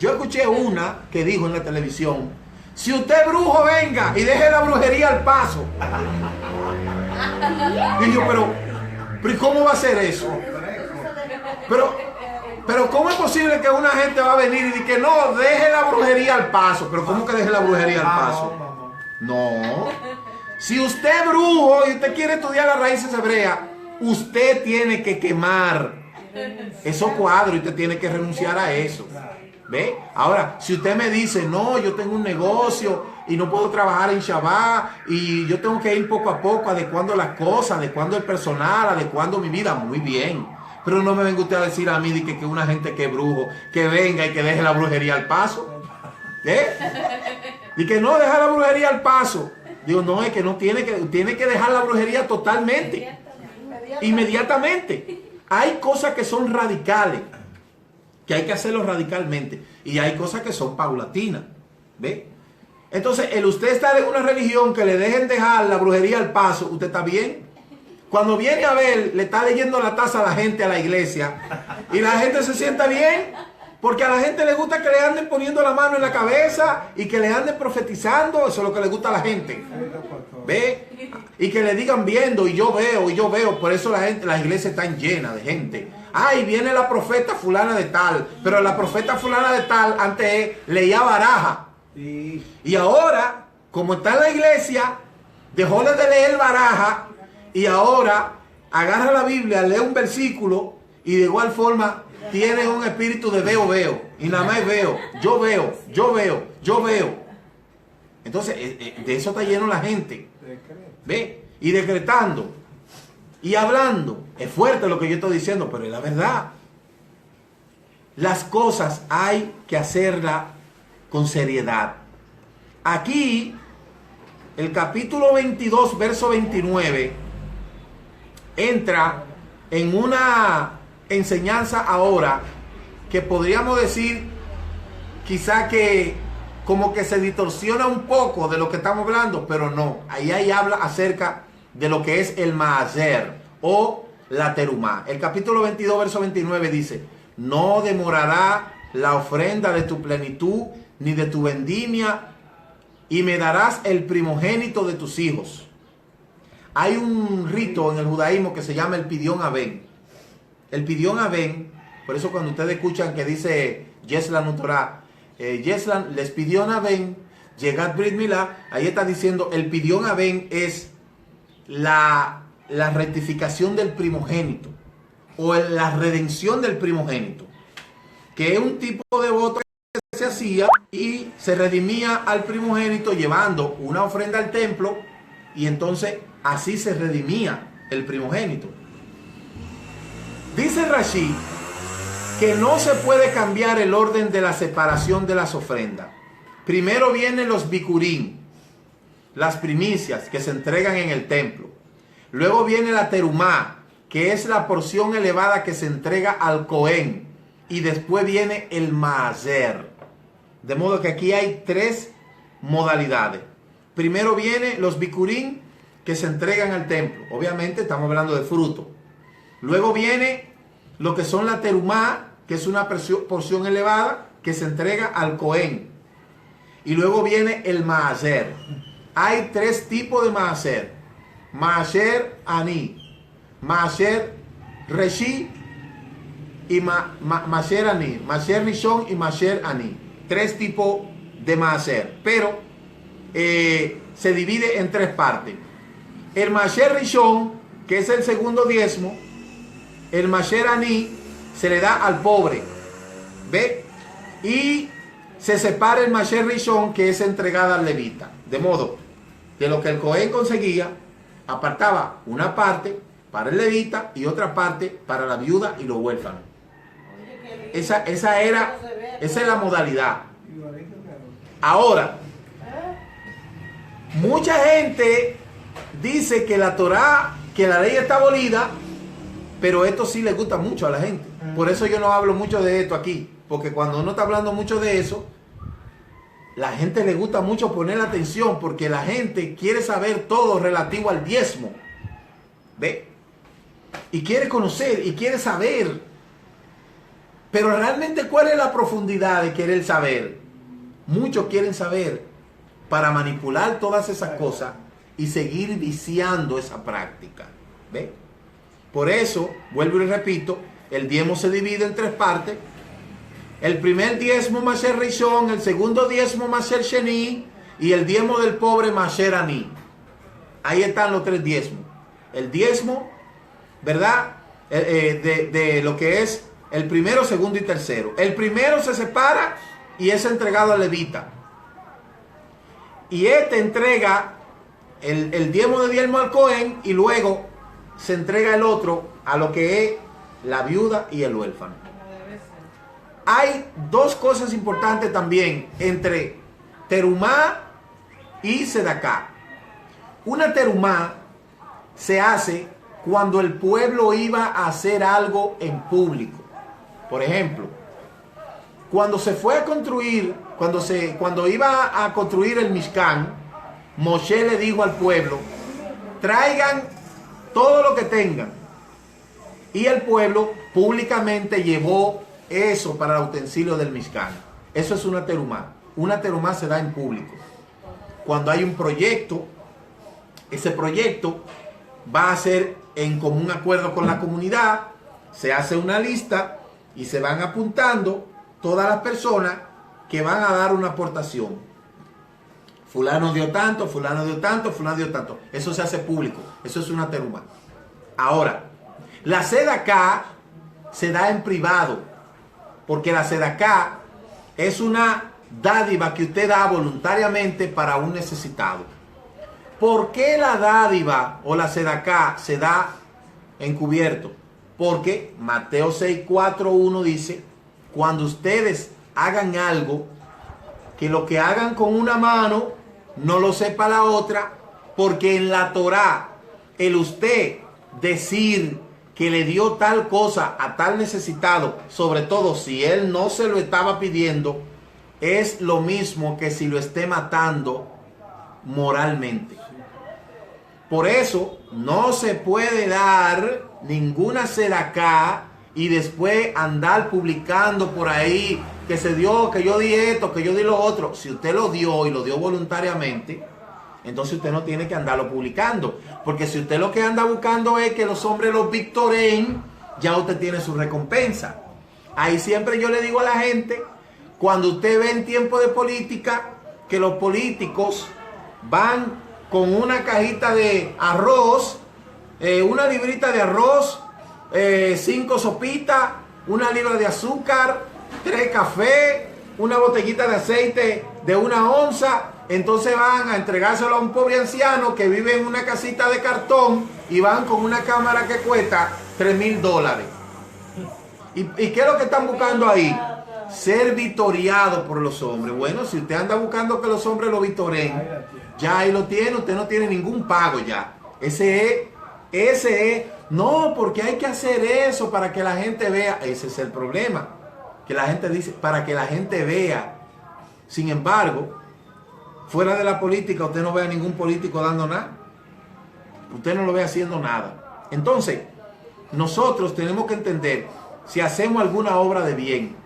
[SPEAKER 1] en la televisión, si usted es brujo, venga y deje la brujería al paso. Y yo, pero ¿y cómo va a ser eso? Pero ¿cómo es posible que una gente va a venir y diga que no, deje la brujería al paso? Pero ¿cómo que deje la brujería al paso? No. Si usted es brujo y usted quiere estudiar las raíces hebreas, usted tiene que quemar esos cuadros y usted tiene que renunciar a eso. ¿Ve? Ahora, si usted me dice, no, yo tengo un negocio y no puedo trabajar en Shabbat y yo tengo que ir poco a poco adecuando las cosas, adecuando el personal, adecuando mi vida, muy bien. Pero no me venga usted a decir a mí que una gente que es brujo, que venga y que deje la brujería al paso. Y que no deja la brujería al paso. Digo, no, es que no tiene que dejar la brujería totalmente. Inmediatamente. Hay cosas que son radicales, que hay que hacerlo radicalmente. Y hay cosas que son paulatinas. ¿Ve? Entonces, el usted estar en una religión que le dejen dejar la brujería al paso, ¿usted está bien? Cuando viene a ver, le está leyendo la taza a la gente a la iglesia y la gente se sienta bien, porque a la gente le gusta que le anden poniendo la mano en la cabeza y que le anden profetizando. Eso es lo que le gusta a la gente. ¿Ve? Y que le digan viendo, y yo veo. Por eso las iglesias están llenas de gente. Ay, viene la profeta fulana de tal, pero la profeta fulana de tal antes leía baraja. Y ahora, como está en la iglesia, dejó de leer baraja. Y ahora agarra la Biblia, lee un versículo y de igual forma tiene un espíritu de veo. Y nada más veo. Entonces, de eso está lleno la gente. ¿Ve? Y decretando. Y hablando. Es fuerte lo que yo estoy diciendo, pero es la verdad. Las cosas hay que hacerlas con seriedad. Aquí, el capítulo 22, verso 29... entra en una enseñanza ahora que podríamos decir quizá que como que se distorsiona un poco de lo que estamos hablando, pero no. Ahí habla acerca de lo que es el Maaser o la Terumá. El capítulo 22, verso 29 dice, no demorará la ofrenda de tu plenitud ni de tu vendimia y me darás el primogénito de tus hijos. hay un rito en el judaísmo que se llama el Pidyon Aben. El Pidyon Aben, por eso cuando ustedes escuchan que dice Yeslan Torah, Yeslan les Pidyon Aben, Llegat Brit Milá, ahí está diciendo el Pidyon Aben es la rectificación del primogénito o la redención del primogénito, que es un tipo de voto que se hacía y se redimía al primogénito llevando una ofrenda al templo, y entonces así se redimía el primogénito. Dice Rashi que no se puede cambiar el orden de la separación de las ofrendas. Primero vienen los bikurim, las primicias que se entregan en el templo. Luego viene la terumá, que es la porción elevada que se entrega al Cohen. Y después viene el maaser. De modo que aquí hay tres modalidades. Primero viene los bikurim que se entregan al templo. Obviamente estamos hablando de fruto. Luego viene lo que son la terumá, que es una porción elevada que se entrega al Cohen. Y luego viene el maaser. Hay tres tipos de maaser: maaser ani, maaser reshi y maaser ani, maaser rishon y maaser ani. Tres tipos de maaser, pero se divide en tres partes. El maaser rishon, que es el segundo diezmo, el maaser ani se le da al pobre, ¿ve? Y se separa el maaser rishon, que es entregada al levita. De modo que lo que el Cohen conseguía, apartaba una parte para el levita y otra parte para la viuda y los huérfanos. Esa es la modalidad. Ahora, mucha gente dice que la Torah, que la ley está abolida, pero esto sí le gusta mucho a la gente. Por eso yo no hablo mucho de esto aquí, porque cuando uno está hablando mucho de eso, la gente le gusta mucho poner atención, porque la gente quiere saber todo relativo al diezmo, ¿ve? Y quiere conocer y quiere saber. Pero realmente, ¿cuál es la profundidad de querer saber? Muchos quieren saber para manipular todas esas cosas y seguir viciando esa práctica, ¿ve? Por eso, vuelvo y repito, el diezmo se divide en tres partes. El primer diezmo maaser rishon, el segundo diezmo maaser sheni y el diezmo del pobre maaser ani. Ahí están los tres diezmos. El diezmo, ¿verdad? De lo que es el primero, segundo y tercero. El primero se separa y es entregado al levita. Y este entrega el diezmo al Cohen, y luego se entrega el otro a lo que es la viuda y el huérfano. Hay dos cosas importantes también entre terumá y sedaká. Una terumá se hace cuando el pueblo iba a hacer algo en público. Por ejemplo, cuando se fue a construir, cuando iba a construir el Mishkan, Moshe le dijo al pueblo: traigan todo lo que tengan. Y el pueblo públicamente llevó eso para el utensilio del Mishkan. Eso es una terumá. Una terumá se da en público. Cuando hay un proyecto, ese proyecto va a ser en común acuerdo con la comunidad. Se hace una lista y se van apuntando todas las personas que van a dar una aportación. Fulano dio tanto, fulano dio tanto, fulano dio tanto. Eso se hace público. Eso es una terumá. Ahora, la sedaká se da en privado, porque la sedaká es una dádiva que usted da voluntariamente para un necesitado. ¿Por qué la dádiva o la sedaká se da encubierto? Porque Mateo 6:4:1 dice: cuando ustedes hagan algo, que lo que hagan con una mano no lo sepa la otra, porque en la Torá el usted decir que le dio tal cosa a tal necesitado, sobre todo si él no se lo estaba pidiendo, es lo mismo que si lo esté matando moralmente. Por eso no se puede dar ninguna sedaká y después andar publicando por ahí que se dio, que yo di esto, que yo di lo otro. Si usted lo dio y lo dio voluntariamente, entonces usted no tiene que andarlo publicando. Porque si usted lo que anda buscando es que los hombres los victoreen, ya usted tiene su recompensa. Ahí siempre yo le digo a la gente, cuando usted ve en tiempo de política, que los políticos van con una cajita de arroz, una librita de arroz, 5 sopitas, 1 libra de azúcar, 3 cafés, una botellita de aceite de 1 onza, entonces van a entregárselo a un pobre anciano que vive en una casita de cartón y van con una cámara que cuesta $3,000. ¿Y qué es lo que están buscando ahí? Ser victoriado por los hombres. Bueno, si usted anda buscando que los hombres lo victoreen, ya ahí lo tiene, usted no tiene ningún pago ya. Ese es, no, porque hay que hacer eso para que la gente vea. Ese es el problema, que la gente dice, para que la gente vea. Sin embargo, fuera de la política, usted no ve a ningún político dando nada. Usted no lo ve haciendo nada. Entonces, nosotros tenemos que entender, si hacemos alguna obra de bien,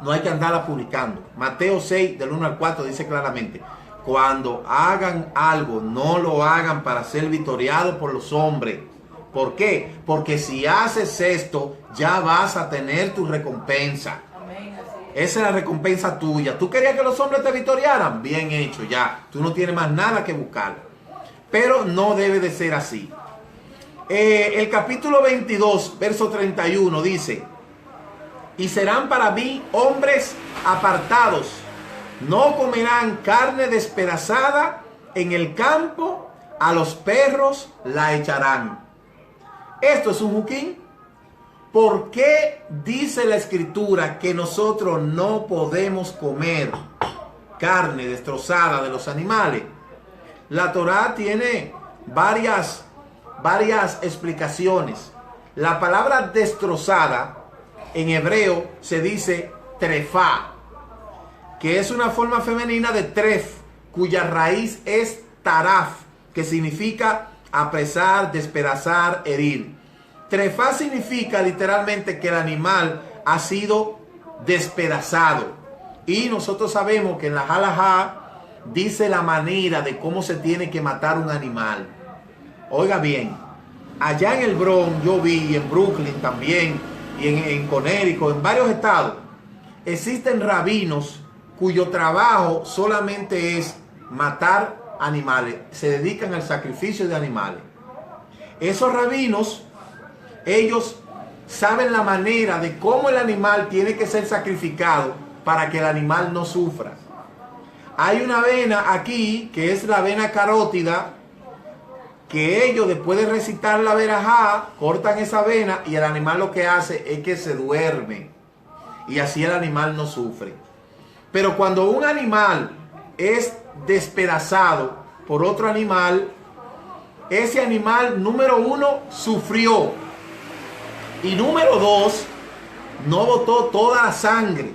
[SPEAKER 1] no hay que andarla publicando. Mateo 6, del 1 al 4, dice claramente, cuando hagan algo, no lo hagan para ser victoriados por los hombres. ¿Por qué? Porque si haces esto, ya vas a tener tu recompensa. Esa es la recompensa tuya. ¿Tú querías que los hombres te victoriaran? Bien hecho, ya. Tú no tienes más nada que buscar. Pero no debe de ser así. El capítulo 22, verso 31 dice, y serán para mí hombres apartados, no comerán carne despedazada, en el campo a los perros la echarán. Esto es un juquín. ¿Por qué dice la escritura que nosotros no podemos comer carne destrozada de los animales? La Torá tiene varias explicaciones. La palabra destrozada en hebreo se dice trefá, que es una forma femenina de tref, cuya raíz es taraf, que significa apresar, despedazar, herir. Trefá significa literalmente que el animal ha sido despedazado. Y nosotros sabemos que en la halajá dice la manera de cómo se tiene que matar un animal. Oiga bien, allá en el Bronx yo vi, en Brooklyn también, y en Connecticut, en varios estados, existen rabinos cuyo trabajo solamente es matar animales. Se dedican al sacrificio de animales. Esos rabinos, ellos saben la manera de cómo el animal tiene que ser sacrificado para que el animal no sufra. Hay una vena aquí, que es la vena carótida, que ellos después de recitar la verajá, cortan esa vena y el animal lo que hace es que se duerme. Y así el animal no sufre. Pero cuando un animal es despedazado por otro animal, ese animal, número 1, sufrió. Y número 2, no botó toda la sangre.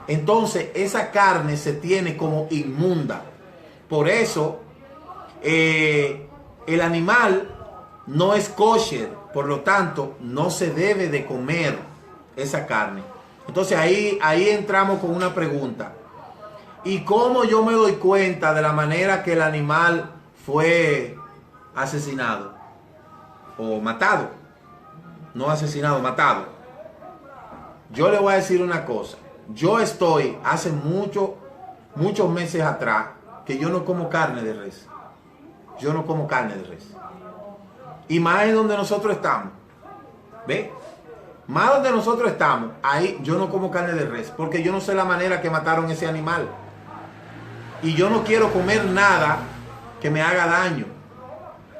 [SPEAKER 1] Entonces esa carne se tiene como inmunda. Por eso el animal no es kosher, por lo tanto no se debe de comer esa carne. Entonces ahí entramos con una pregunta. ¿Y cómo yo me doy cuenta de la manera que el animal fue asesinado o matado? No asesinado, matado. Yo le voy a decir una cosa. Yo estoy hace muchos meses atrás que yo no como carne de res. Yo no como carne de res. Y más en donde nosotros estamos. ¿Ve? Más donde nosotros estamos, ahí yo no como carne de res. Porque yo no sé la manera que mataron ese animal. Y yo no quiero comer nada que me haga daño.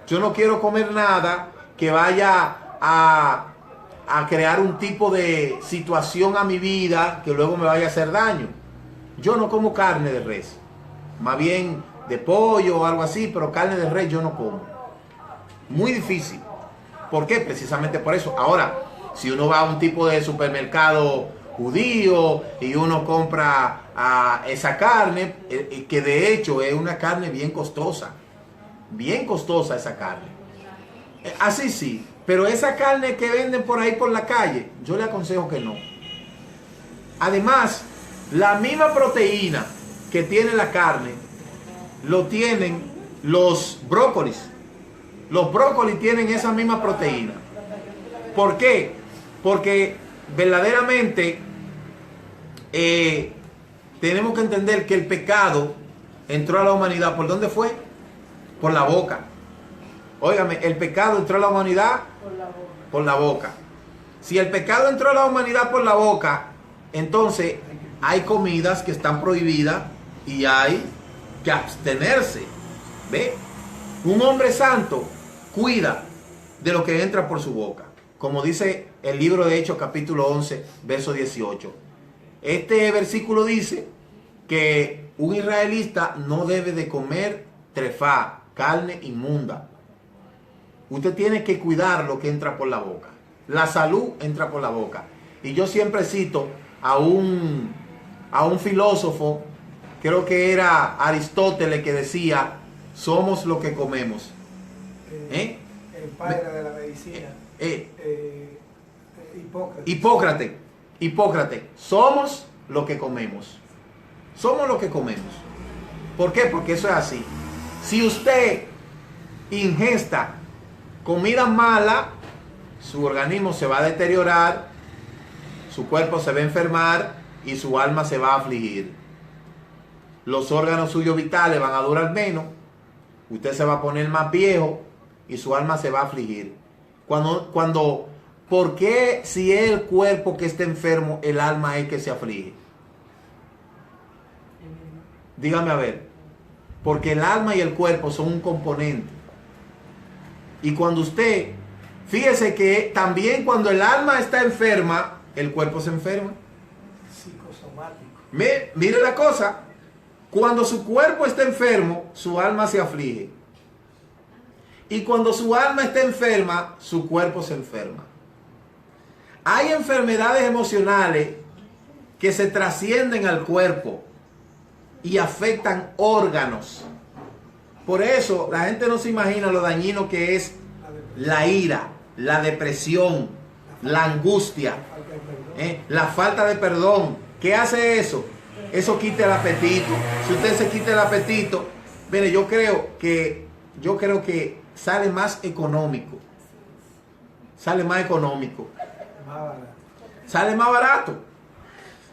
[SPEAKER 1] Yo no quiero comer nada que vaya a crear un tipo de situación a mi vida que luego me vaya a hacer daño. Yo no como carne de res. Más bien de pollo o algo así, pero carne de res yo no como. Muy difícil. ¿Por qué? Precisamente por eso. Ahora, si uno va a un tipo de supermercado judío y uno compra esa carne, que de hecho es una carne bien costosa esa carne. Así sí, pero esa carne que venden por ahí por la calle, yo le aconsejo que no. Además, la misma proteína que tiene la carne, lo tienen los brócolis. Los brócolis tienen esa misma proteína. ¿Por qué? Porque verdaderamente tenemos que entender que el pecado entró a la humanidad. ¿Por dónde fue? Por la boca. Óigame, el pecado entró a la humanidad por la boca. Si el pecado entró a la humanidad por la boca, entonces hay comidas que están prohibidas y hay que abstenerse. ¿Ve? Un hombre santo cuida de lo que entra por su boca. Como dice el libro de Hechos capítulo 11, verso 18. Este versículo dice que un israelita no debe de comer trefá, carne inmunda. Usted tiene que cuidar lo que entra por la boca. La salud entra por la boca. Y yo siempre cito a un filósofo, creo que era Aristóteles, que decía, somos lo que comemos.
[SPEAKER 2] El padre de la medicina.
[SPEAKER 1] Hipócrates, somos lo que comemos. Somos lo que comemos. ¿Por qué? Porque eso es así. Si usted ingesta comida mala, su organismo se va a deteriorar, su cuerpo se va a enfermar y su alma se va a afligir. Los órganos suyos vitales van a durar menos, usted se va a poner más viejo y su alma se va a afligir. ¿Por qué si es el cuerpo que está enfermo, el alma es que se aflige? Dígame a ver. Porque el alma y el cuerpo son un componente. Y cuando usted, fíjese que también cuando el alma está enferma, el cuerpo se enferma. Psicosomático. Mire la cosa. Cuando su cuerpo está enfermo, su alma se aflige. Y cuando su alma está enferma, su cuerpo se enferma. Hay enfermedades emocionales que se trascienden al cuerpo y afectan órganos. Por eso la gente no se imagina lo dañino que es la ira, la depresión, la angustia, la falta de perdón. ¿Qué hace eso? Eso quita el apetito. Si usted se quita el apetito, mire, yo creo que sale más económico. Sale más económico. Sale más barato.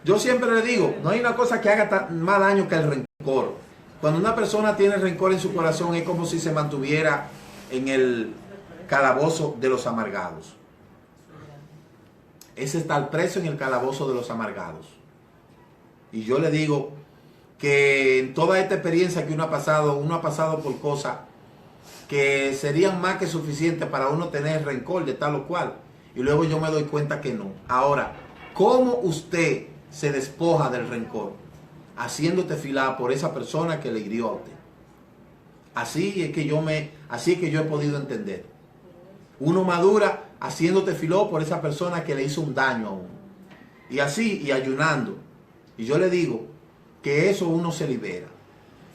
[SPEAKER 1] Yo siempre le digo, no hay una cosa que haga más daño que el rencor. Cuando una persona tiene rencor en su corazón, es como si se mantuviera en el calabozo de los amargados. Ese está el preso en el calabozo de los amargados. Y yo le digo que en toda esta experiencia que uno ha pasado por cosas que serían más que suficientes para uno tener rencor de tal o cual. Y luego yo me doy cuenta que no. Ahora, ¿cómo usted se despoja del rencor? Haciéndote filar por esa persona que le hirió a usted. Así es que yo he podido entender. Uno madura haciéndote filó por esa persona que le hizo un daño a uno. Y así, y ayunando. Y yo le digo que eso uno se libera.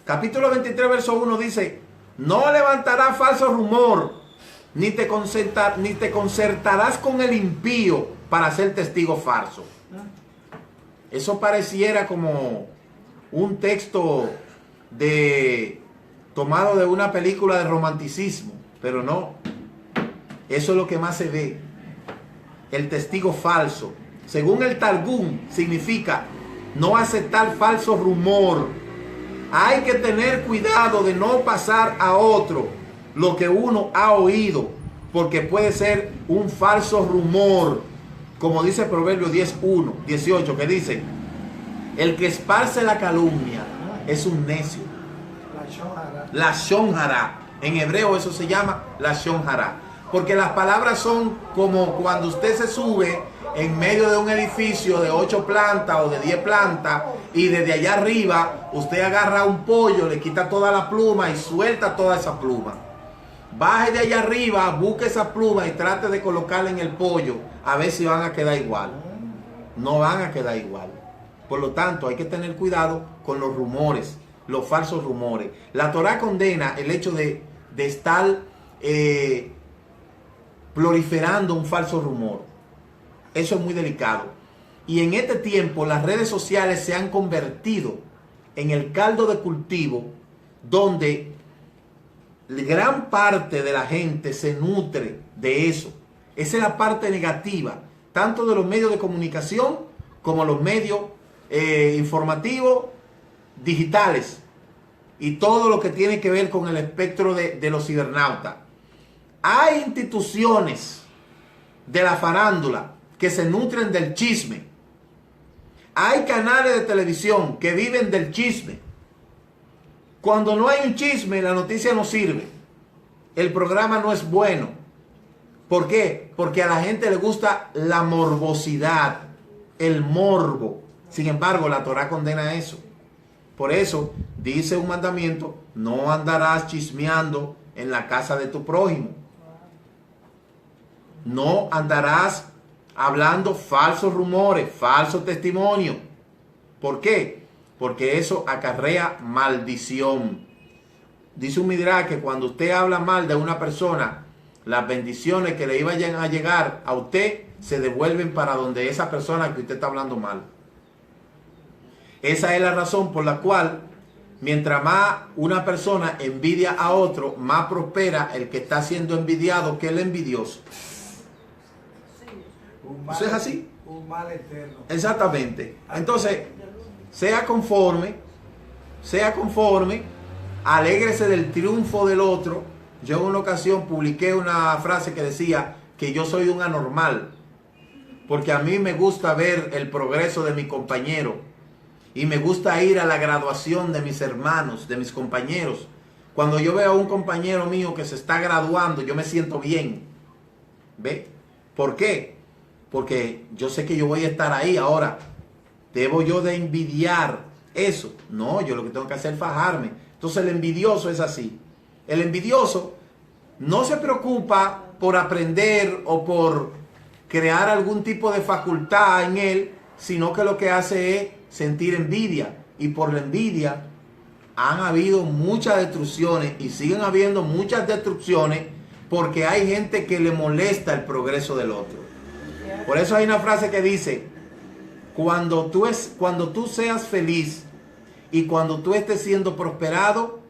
[SPEAKER 1] Capítulo 23, verso 1 dice, no levantarás falso rumor, ni te concertarás con el impío para ser testigo falso. Eso pareciera como un texto tomado de una película de romanticismo, pero no. Eso es lo que más se ve. El testigo falso. Según el Targum, significa no aceptar falso rumor. Hay que tener cuidado de no pasar a otro lo que uno ha oído, porque puede ser un falso rumor. Como dice Proverbios 18, que dice, el que esparce la calumnia es un necio. La shonjara. En hebreo eso se llama la shonjara. Porque las palabras son como cuando usted se sube en medio de un edificio de 8 plantas o de 10 plantas y desde allá arriba usted agarra un pollo, le quita toda la pluma y suelta toda esa pluma. Baje de allá arriba, busque esa pluma y trate de colocarla en el pollo a ver si van a quedar igual. No van a quedar igual. Por lo tanto, hay que tener cuidado con los rumores, los falsos rumores. La Torá condena el hecho de estar proliferando un falso rumor. Eso es muy delicado. Y en este tiempo las redes sociales se han convertido en el caldo de cultivo donde gran parte de la gente se nutre de eso. Esa es la parte negativa, tanto de los medios de comunicación como los medios informativos digitales y todo lo que tiene que ver con el espectro de los cibernautas. Hay instituciones de la farándula que se nutren del chisme. Hay canales de televisión que viven del chisme. Cuando no hay un chisme, la noticia no sirve. El programa no es bueno. ¿Por qué? Porque a la gente le gusta la morbosidad, el morbo. Sin embargo, la Torá condena eso. Por eso dice un mandamiento: no andarás chismeando en la casa de tu prójimo. No andarás hablando falsos rumores, falsos testimonios. ¿Por qué? Porque eso acarrea maldición. Dice un Midrash que cuando usted habla mal de una persona, las bendiciones que le iban a llegar a usted se devuelven para donde esa persona que usted está hablando mal. Esa es la razón por la cual, mientras más una persona envidia a otro, más prospera el que está siendo envidiado que el envidioso. ¿Eso es así?
[SPEAKER 2] Un mal eterno.
[SPEAKER 1] Exactamente. Entonces, sea conforme, alégrese del triunfo del otro. Yo en una ocasión publiqué una frase que decía que yo soy un anormal, porque a mí me gusta ver el progreso de mi compañero y me gusta ir a la graduación de mis hermanos, de mis compañeros. Cuando yo veo a un compañero mío que se está graduando, yo me siento bien. ¿Ve? ¿Por qué? Porque yo sé que yo voy a estar ahí. Ahora, ¿debo yo de envidiar eso? No, yo lo que tengo que hacer es fajarme. Entonces el envidioso es así. El envidioso no se preocupa por aprender o por crear algún tipo de facultad en él, sino que lo que hace es sentir envidia. Y por la envidia han habido muchas destrucciones y siguen habiendo muchas destrucciones porque hay gente que le molesta el progreso del otro. Por eso hay una frase que dice: cuando tú seas feliz y cuando tú estés siendo prosperado,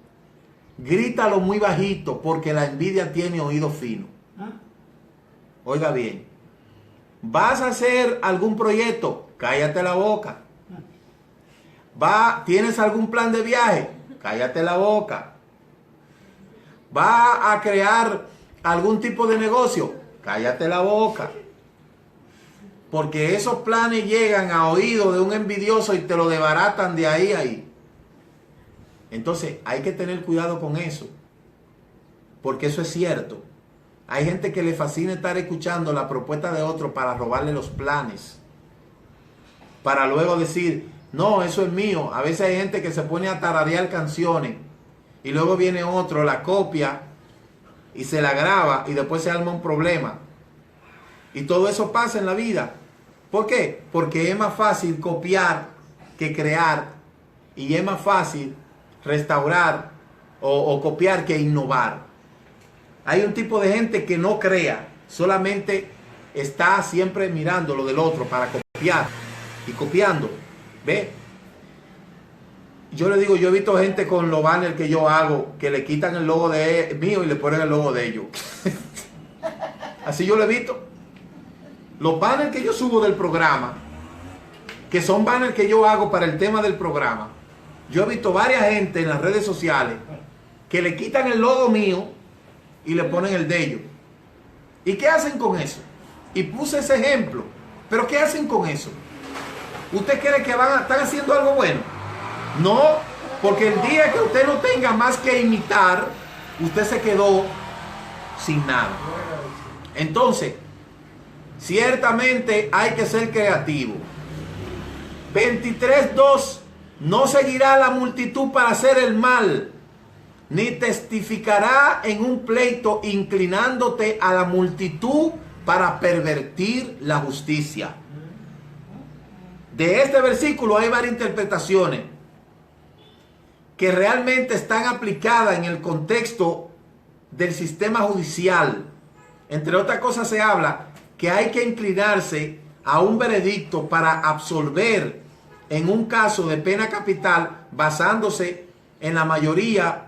[SPEAKER 1] grítalo muy bajito, porque la envidia tiene oído fino. Oiga bien, ¿vas a hacer algún proyecto? Cállate la boca. ¿Tienes algún plan de viaje? Cállate la boca. ¿Va a crear algún tipo de negocio? Cállate la boca. Porque esos planes llegan a oídos de un envidioso y te lo desbaratan de ahí a ahí. Entonces hay que tener cuidado con eso, porque eso es cierto. Hay gente que le fascina estar escuchando la propuesta de otro para robarle los planes, para luego decir: no, eso es mío. A veces hay gente que se pone a tararear canciones y luego viene otro, la copia y se la graba y después se arma un problema. Y todo eso pasa en la vida. ¿Por qué? Porque es más fácil copiar que crear, y es más fácil restaurar o copiar que innovar. Hay un tipo de gente que no crea, solamente está siempre mirando lo del otro para copiar y copiando. ¿Ve? Yo le digo, yo he visto gente con los banners que yo hago que le quitan el logo de mío y le ponen el logo de ellos. Así yo lo he visto. Los banners que yo subo del programa, que son banners que yo hago para el tema del programa, yo he visto varias gente en las redes sociales que le quitan el logo mío y le ponen el de ellos. ¿Y qué hacen con eso? Y puse ese ejemplo. ¿Pero qué hacen con eso? ¿Usted cree que están haciendo algo bueno? No, porque el día que usted no tenga más que imitar, usted se quedó sin nada. Entonces, ciertamente hay que ser creativo. 23:2: no seguirá la multitud para hacer el mal, ni testificará en un pleito inclinándote a la multitud para pervertir la justicia. De este versículo hay varias interpretaciones que realmente están aplicadas en el contexto del sistema judicial. Entre otras cosas, se habla que hay que inclinarse a un veredicto para absolver en un caso de pena capital basándose en la mayoría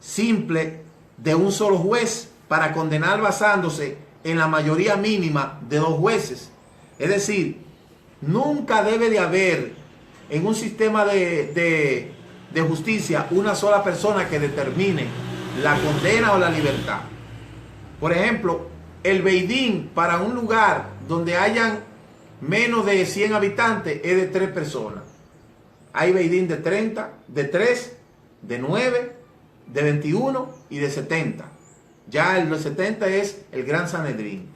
[SPEAKER 1] simple de un solo juez para condenar basándose en la mayoría mínima de 2 jueces. Es decir, nunca debe de haber en un sistema de justicia una sola persona que determine la condena o la libertad. Por ejemplo, el Beidín para un lugar donde hayan menos de 100 habitantes es de 3 personas. Hay Beidín de 30, de 3, de 9, de 21 y de 70. Ya el de 70 es el Gran Sanedrín.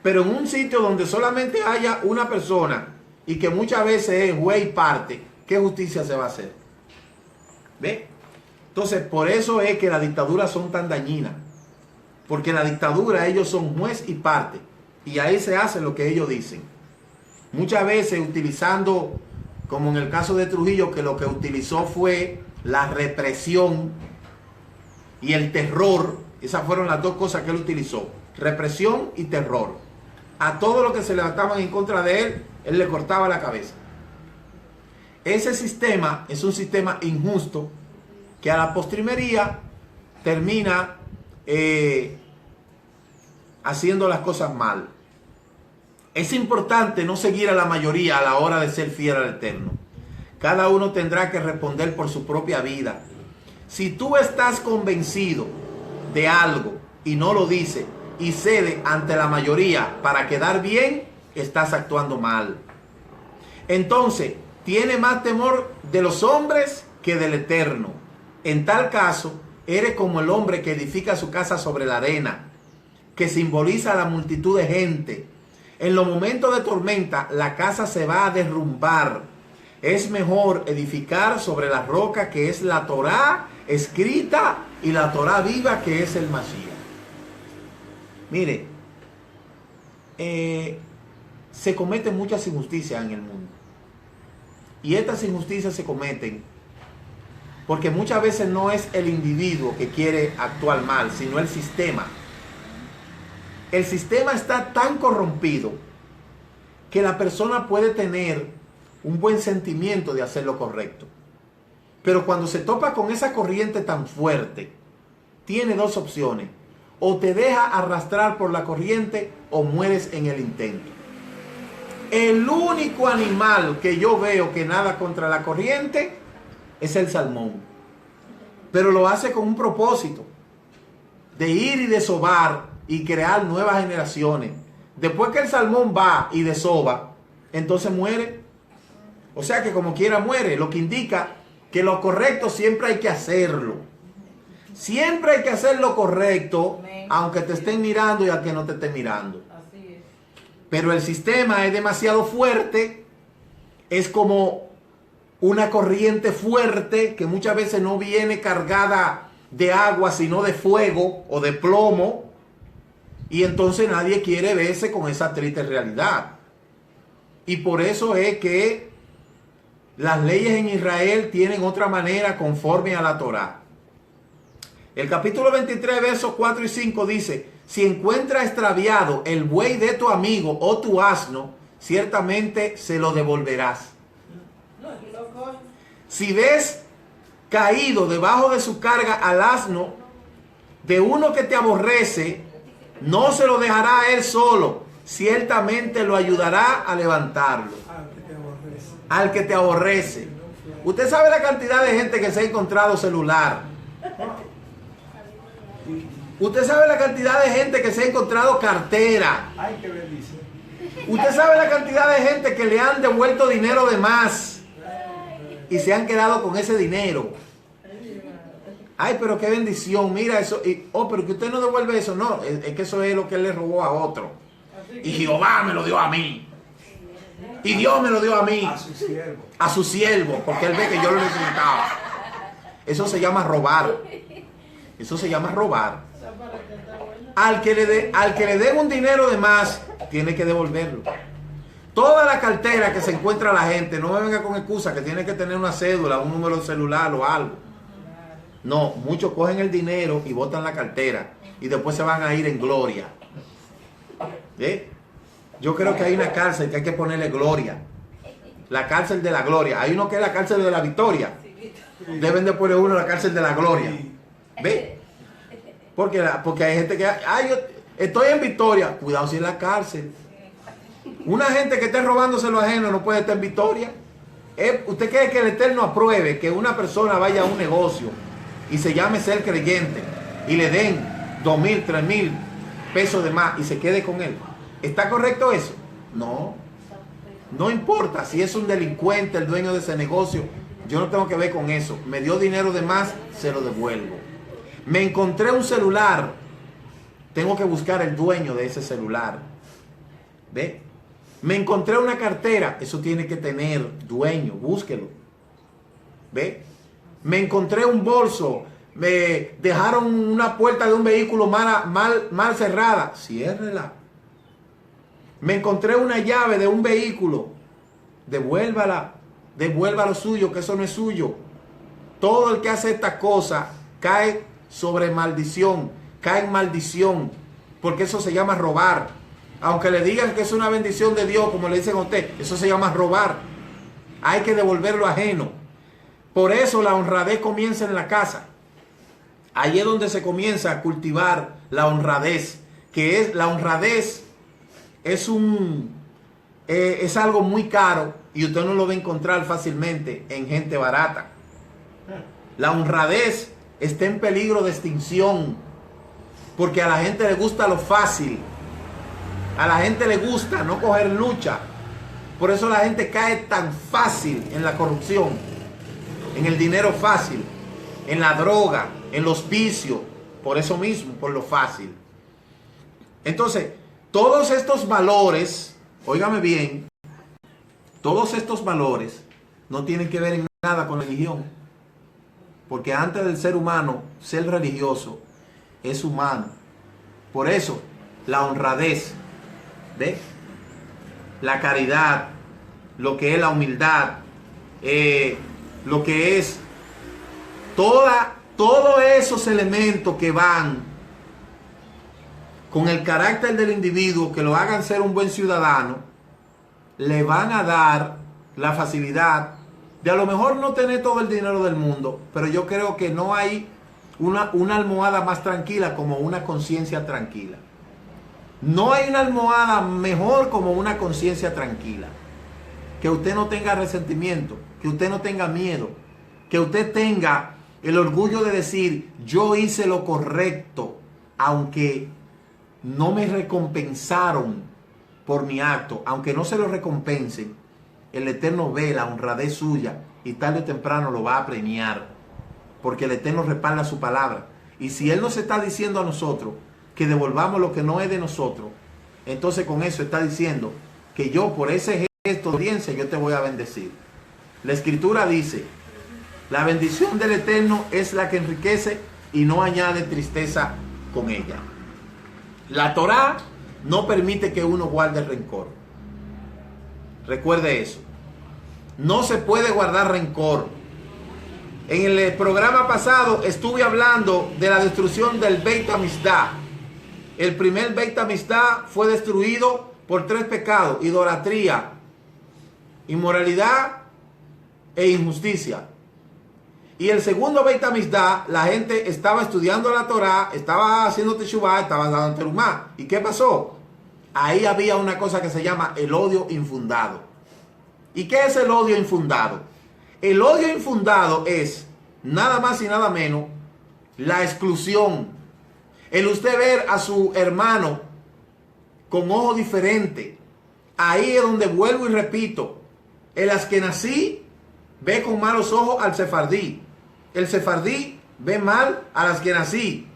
[SPEAKER 1] Pero en un sitio donde solamente haya una persona y que muchas veces es juez y parte, ¿qué justicia se va a hacer? ¿Ve? Entonces, por eso es que las dictaduras son tan dañinas. Porque en la dictadura ellos son juez y parte. Y ahí se hace lo que ellos dicen. Muchas veces utilizando, como en el caso de Trujillo, que lo que utilizó fue la represión y el terror. Esas fueron las 2 cosas que él utilizó. Represión y terror. A todo lo que se levantaban en contra de él le cortaba la cabeza. Ese sistema es un sistema injusto que a la postrimería termina haciendo las cosas mal. Es importante no seguir a la mayoría a la hora de ser fiel al Eterno. Cada uno tendrá que responder por su propia vida. Si tú estás convencido de algo y no lo dices y cede ante la mayoría para quedar bien, estás actuando mal. Entonces, tiene más temor de los hombres que del Eterno. En tal caso, eres como el hombre que edifica su casa sobre la arena, que simboliza a la multitud de gente. En los momentos de tormenta, la casa se va a derrumbar. Es mejor edificar sobre la roca que es la Torá escrita y la Torá viva que es el Mashiach. Mire, se cometen muchas injusticias en el mundo. Y estas injusticias se cometen porque muchas veces no es el individuo que quiere actuar mal, sino el sistema. El sistema está tan corrompido que la persona puede tener un buen sentimiento de hacer lo correcto. Pero cuando se topa con esa corriente tan fuerte, tiene 2 opciones. O te deja arrastrar por la corriente o mueres en el intento. El único animal que yo veo que nada contra la corriente es el salmón. Pero lo hace con un propósito de ir y desovar y crear nuevas generaciones. Después que el salmón va y desova, entonces muere. O sea que como quiera muere, lo que indica que lo correcto siempre hay que hacerlo. Siempre hay que hacer lo correcto, aunque te estén mirando y aunque no te estén mirando. Pero el sistema es demasiado fuerte, es como una corriente fuerte que muchas veces no viene cargada de agua, sino de fuego o de plomo. Y entonces nadie quiere verse con esa triste realidad. Y por eso es que las leyes en Israel tienen otra manera conforme a la Torá. El capítulo 23, versos 4 y 5 dice: si encuentra extraviado el buey de tu amigo o tu asno, ciertamente se lo devolverás. Si ves caído debajo de su carga al asno de uno que te aborrece, no se lo dejará a él solo, ciertamente lo ayudará a levantarlo. Al que te aborrece. Usted sabe la cantidad de gente que se ha encontrado celular. Usted sabe la cantidad de gente que se ha encontrado cartera.
[SPEAKER 2] Ay, qué bendición.
[SPEAKER 1] Usted sabe la cantidad de gente que le han devuelto dinero de más y se han quedado con ese dinero. Ay, pero qué bendición, mira eso. Pero que usted no devuelve eso. No, es que eso es lo que él le robó a otro. Y Jehová me lo dio a mí. Y Dios me lo dio a mí.
[SPEAKER 2] A su siervo.
[SPEAKER 1] A su siervo, porque él ve que yo lo necesitaba. Eso se llama robar. Eso se llama robar. Al que le den un dinero de más, tiene que devolverlo. Toda la cartera que se encuentra la gente, no me venga con excusa que tiene que tener una cédula, un número de celular o algo. No, muchos cogen el dinero y botan la cartera y después se van a ir en gloria. ¿Eh? Yo creo que hay una cárcel que hay que ponerle gloria. La cárcel de la gloria. Hay uno que es la cárcel de la victoria. Deben de poner uno la cárcel de la gloria. ¿Ve? Porque hay gente que, yo estoy en Victoria, cuidado si es la cárcel. Una gente que esté robándose lo ajeno no puede estar en Victoria. ¿Usted cree que el Eterno apruebe que una persona vaya a un negocio y se llame ser creyente y le den 2,000, 3,000 pesos de más y se quede con él? ¿Está correcto eso? No. No importa si es un delincuente el dueño de ese negocio. Yo no tengo que ver con eso. Me dio dinero de más, se lo devuelvo. Me encontré un celular. Tengo que buscar el dueño de ese celular. ¿Ve? Me encontré una cartera. Eso tiene que tener dueño. Búsquelo. ¿Ve? Me encontré un bolso. Me dejaron una puerta de un vehículo mal cerrada. Ciérrela. Me encontré una llave de un vehículo. Devuélvala. Devuelva lo suyo, que eso no es suyo. Todo el que hace esta cosa cae sobre maldición. Cae en maldición. Porque eso se llama robar. Aunque le digan que es una bendición de Dios, como le dicen a usted, eso se llama robar. Hay que devolver lo ajeno. Por eso la honradez comienza en la casa. Ahí es donde se comienza a cultivar la honradez. Que es la honradez. Es algo muy caro y usted no lo va a encontrar fácilmente en gente barata. La honradez está en peligro de extinción porque a la gente le gusta lo fácil. A la gente le gusta no coger lucha. Por eso la gente cae tan fácil en la corrupción, en el dinero fácil, en la droga, en los vicios. Por eso mismo, por lo fácil. Entonces, todos estos valores, óigame bien, todos estos valores no tienen que ver en nada con religión. Porque antes del ser humano, ser religioso es humano. Por eso, la honradez, ¿ve? La caridad, lo que es la humildad, lo que es todos esos elementos que van con el carácter del individuo, que lo hagan ser un buen ciudadano, le van a dar la facilidad de a lo mejor no tener todo el dinero del mundo, pero yo creo que no hay una almohada más tranquila como una conciencia tranquila. No hay una almohada mejor como una conciencia tranquila. Que usted no tenga resentimiento, que usted no tenga miedo, que usted tenga el orgullo de decir, yo hice lo correcto, aunque no me recompensaron por mi acto, aunque no se lo recompensen, el Eterno ve la honradez suya y tarde o temprano lo va a premiar, porque el Eterno respalda su palabra. Y si Él nos está diciendo a nosotros que devolvamos lo que no es de nosotros, entonces con eso está diciendo que yo por ese gesto de obediencia yo te voy a bendecir. La Escritura dice, la bendición del Eterno es la que enriquece y no añade tristeza con ella. La Torá no permite que uno guarde rencor. Recuerde eso. No se puede guardar rencor. En el programa pasado estuve hablando de la destrucción del Beit HaMikdash. El primer Beit HaMikdash fue destruido por 3 pecados: idolatría, inmoralidad e injusticia. Y el segundo Beit HaMikdash, la gente estaba estudiando la Torá, estaba haciendo teshuvá, estaba dando terumá. ¿Y qué pasó? Ahí había una cosa que se llama el odio infundado. ¿Y qué es el odio infundado? El odio infundado es nada más y nada menos la exclusión. El usted ver a su hermano con ojo diferente. Ahí es donde vuelvo y repito. El askenazí ve con malos ojos al sefardí. El sefardí ve mal al askenazí.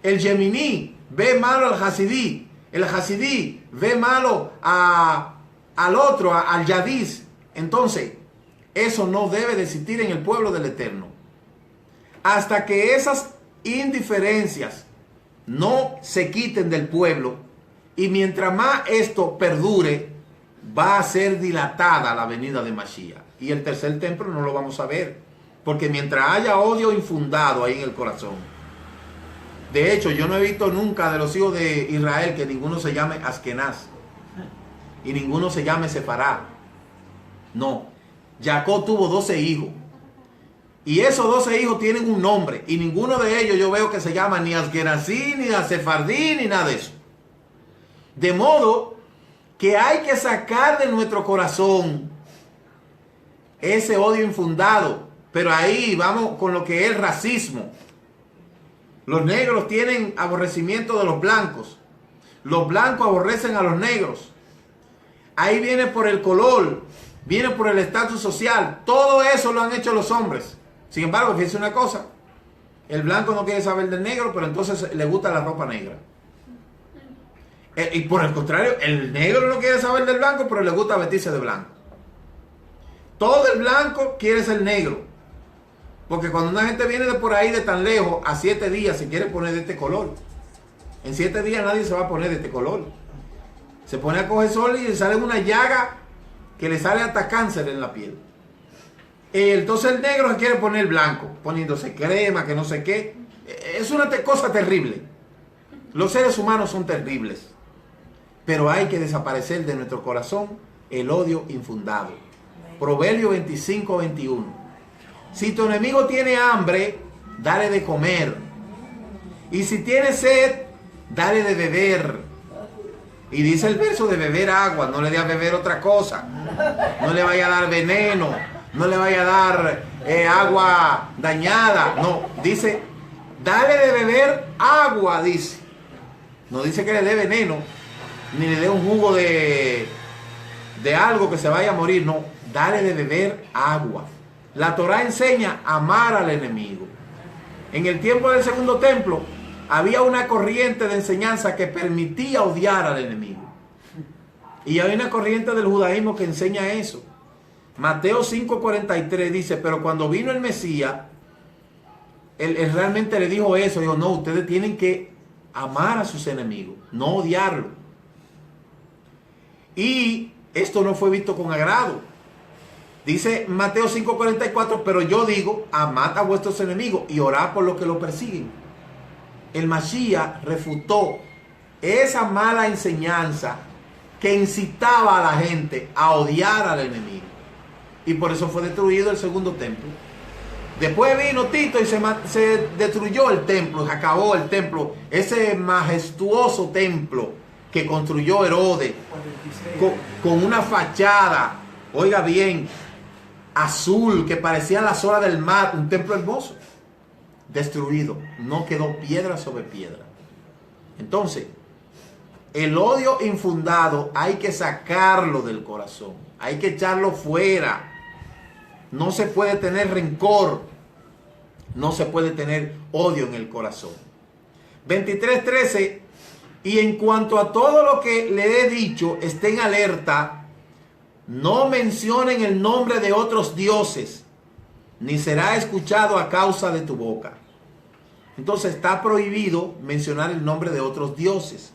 [SPEAKER 1] El yeminí ve malo al hasidí. El hasidí ve malo al otro, al yadís. Entonces, eso no debe de existir en el pueblo del Eterno. Hasta que esas indiferencias no se quiten del pueblo, y mientras más esto perdure, va a ser dilatada la venida de Mashiach. Y el tercer templo no lo vamos a ver, porque mientras haya odio infundado ahí en el corazón. De hecho, yo no he visto nunca de los hijos de Israel que ninguno se llame Askenaz y ninguno se llame Sefará. No. Jacob tuvo 12 hijos. Y esos 12 hijos tienen un nombre. Y ninguno de ellos yo veo que se llama ni Askenazí, ni Sefardí, ni nada de eso. De modo que hay que sacar de nuestro corazón ese odio infundado. Pero ahí vamos con lo que es el racismo. Los negros tienen aborrecimiento de los blancos. Los blancos aborrecen a los negros. Ahí viene por el color, viene por el estatus social. Todo eso lo han hecho los hombres. Sin embargo, fíjense una cosa. El blanco no quiere saber del negro, pero entonces le gusta la ropa negra. Y por el contrario, el negro no quiere saber del blanco, pero le gusta vestirse de blanco. Todo el blanco quiere ser negro. Porque cuando una gente viene de por ahí de tan lejos, a 7 días se quiere poner de este color. En 7 días nadie se va a poner de este color. Se pone a coger sol y le sale una llaga que le sale hasta cáncer en la piel. Entonces el negro se quiere poner blanco, poniéndose crema, que no sé qué. Es una cosa terrible. Los seres humanos son terribles. Pero hay que desaparecer de nuestro corazón el odio infundado. Proverbio 25:21. Si tu enemigo tiene hambre, dale de comer. Y si tiene sed, dale de beber. Y dice el verso de beber agua, no le dé a beber otra cosa. No le vaya a dar veneno, no le vaya a dar agua dañada. No, dice, dale de beber agua, dice. No dice que le dé veneno, ni le dé un jugo de algo que se vaya a morir. No, dale de beber agua. La Torá enseña a amar al enemigo. En el tiempo del segundo templo había una corriente de enseñanza que permitía odiar al enemigo. Y hay una corriente del judaísmo que enseña eso. Mateo 5:43 dice, pero cuando vino el Mesías, él realmente le dijo eso. Dijo, no, ustedes tienen que amar a sus enemigos, no odiarlos. Y esto no fue visto con agrado. Dice Mateo 5:44, pero yo digo, amad a vuestros enemigos y orad por los que los persiguen. El Mashiach refutó esa mala enseñanza que incitaba a la gente a odiar al enemigo. Y por eso fue destruido el segundo templo. Después vino Tito y se destruyó el templo, se acabó el templo, ese majestuoso templo que construyó Herodes con una fachada, oiga bien, azul, que parecía las olas del mar, un templo hermoso. Destruido, no quedó piedra sobre piedra. Entonces, el odio infundado hay que sacarlo del corazón, hay que echarlo fuera. No se puede tener rencor, no se puede tener odio en el corazón. 23:13, y en cuanto a todo lo que le he dicho, estén alerta, no mencionen el nombre de otros dioses, ni será escuchado a causa de tu boca. Entonces está prohibido mencionar el nombre de otros dioses.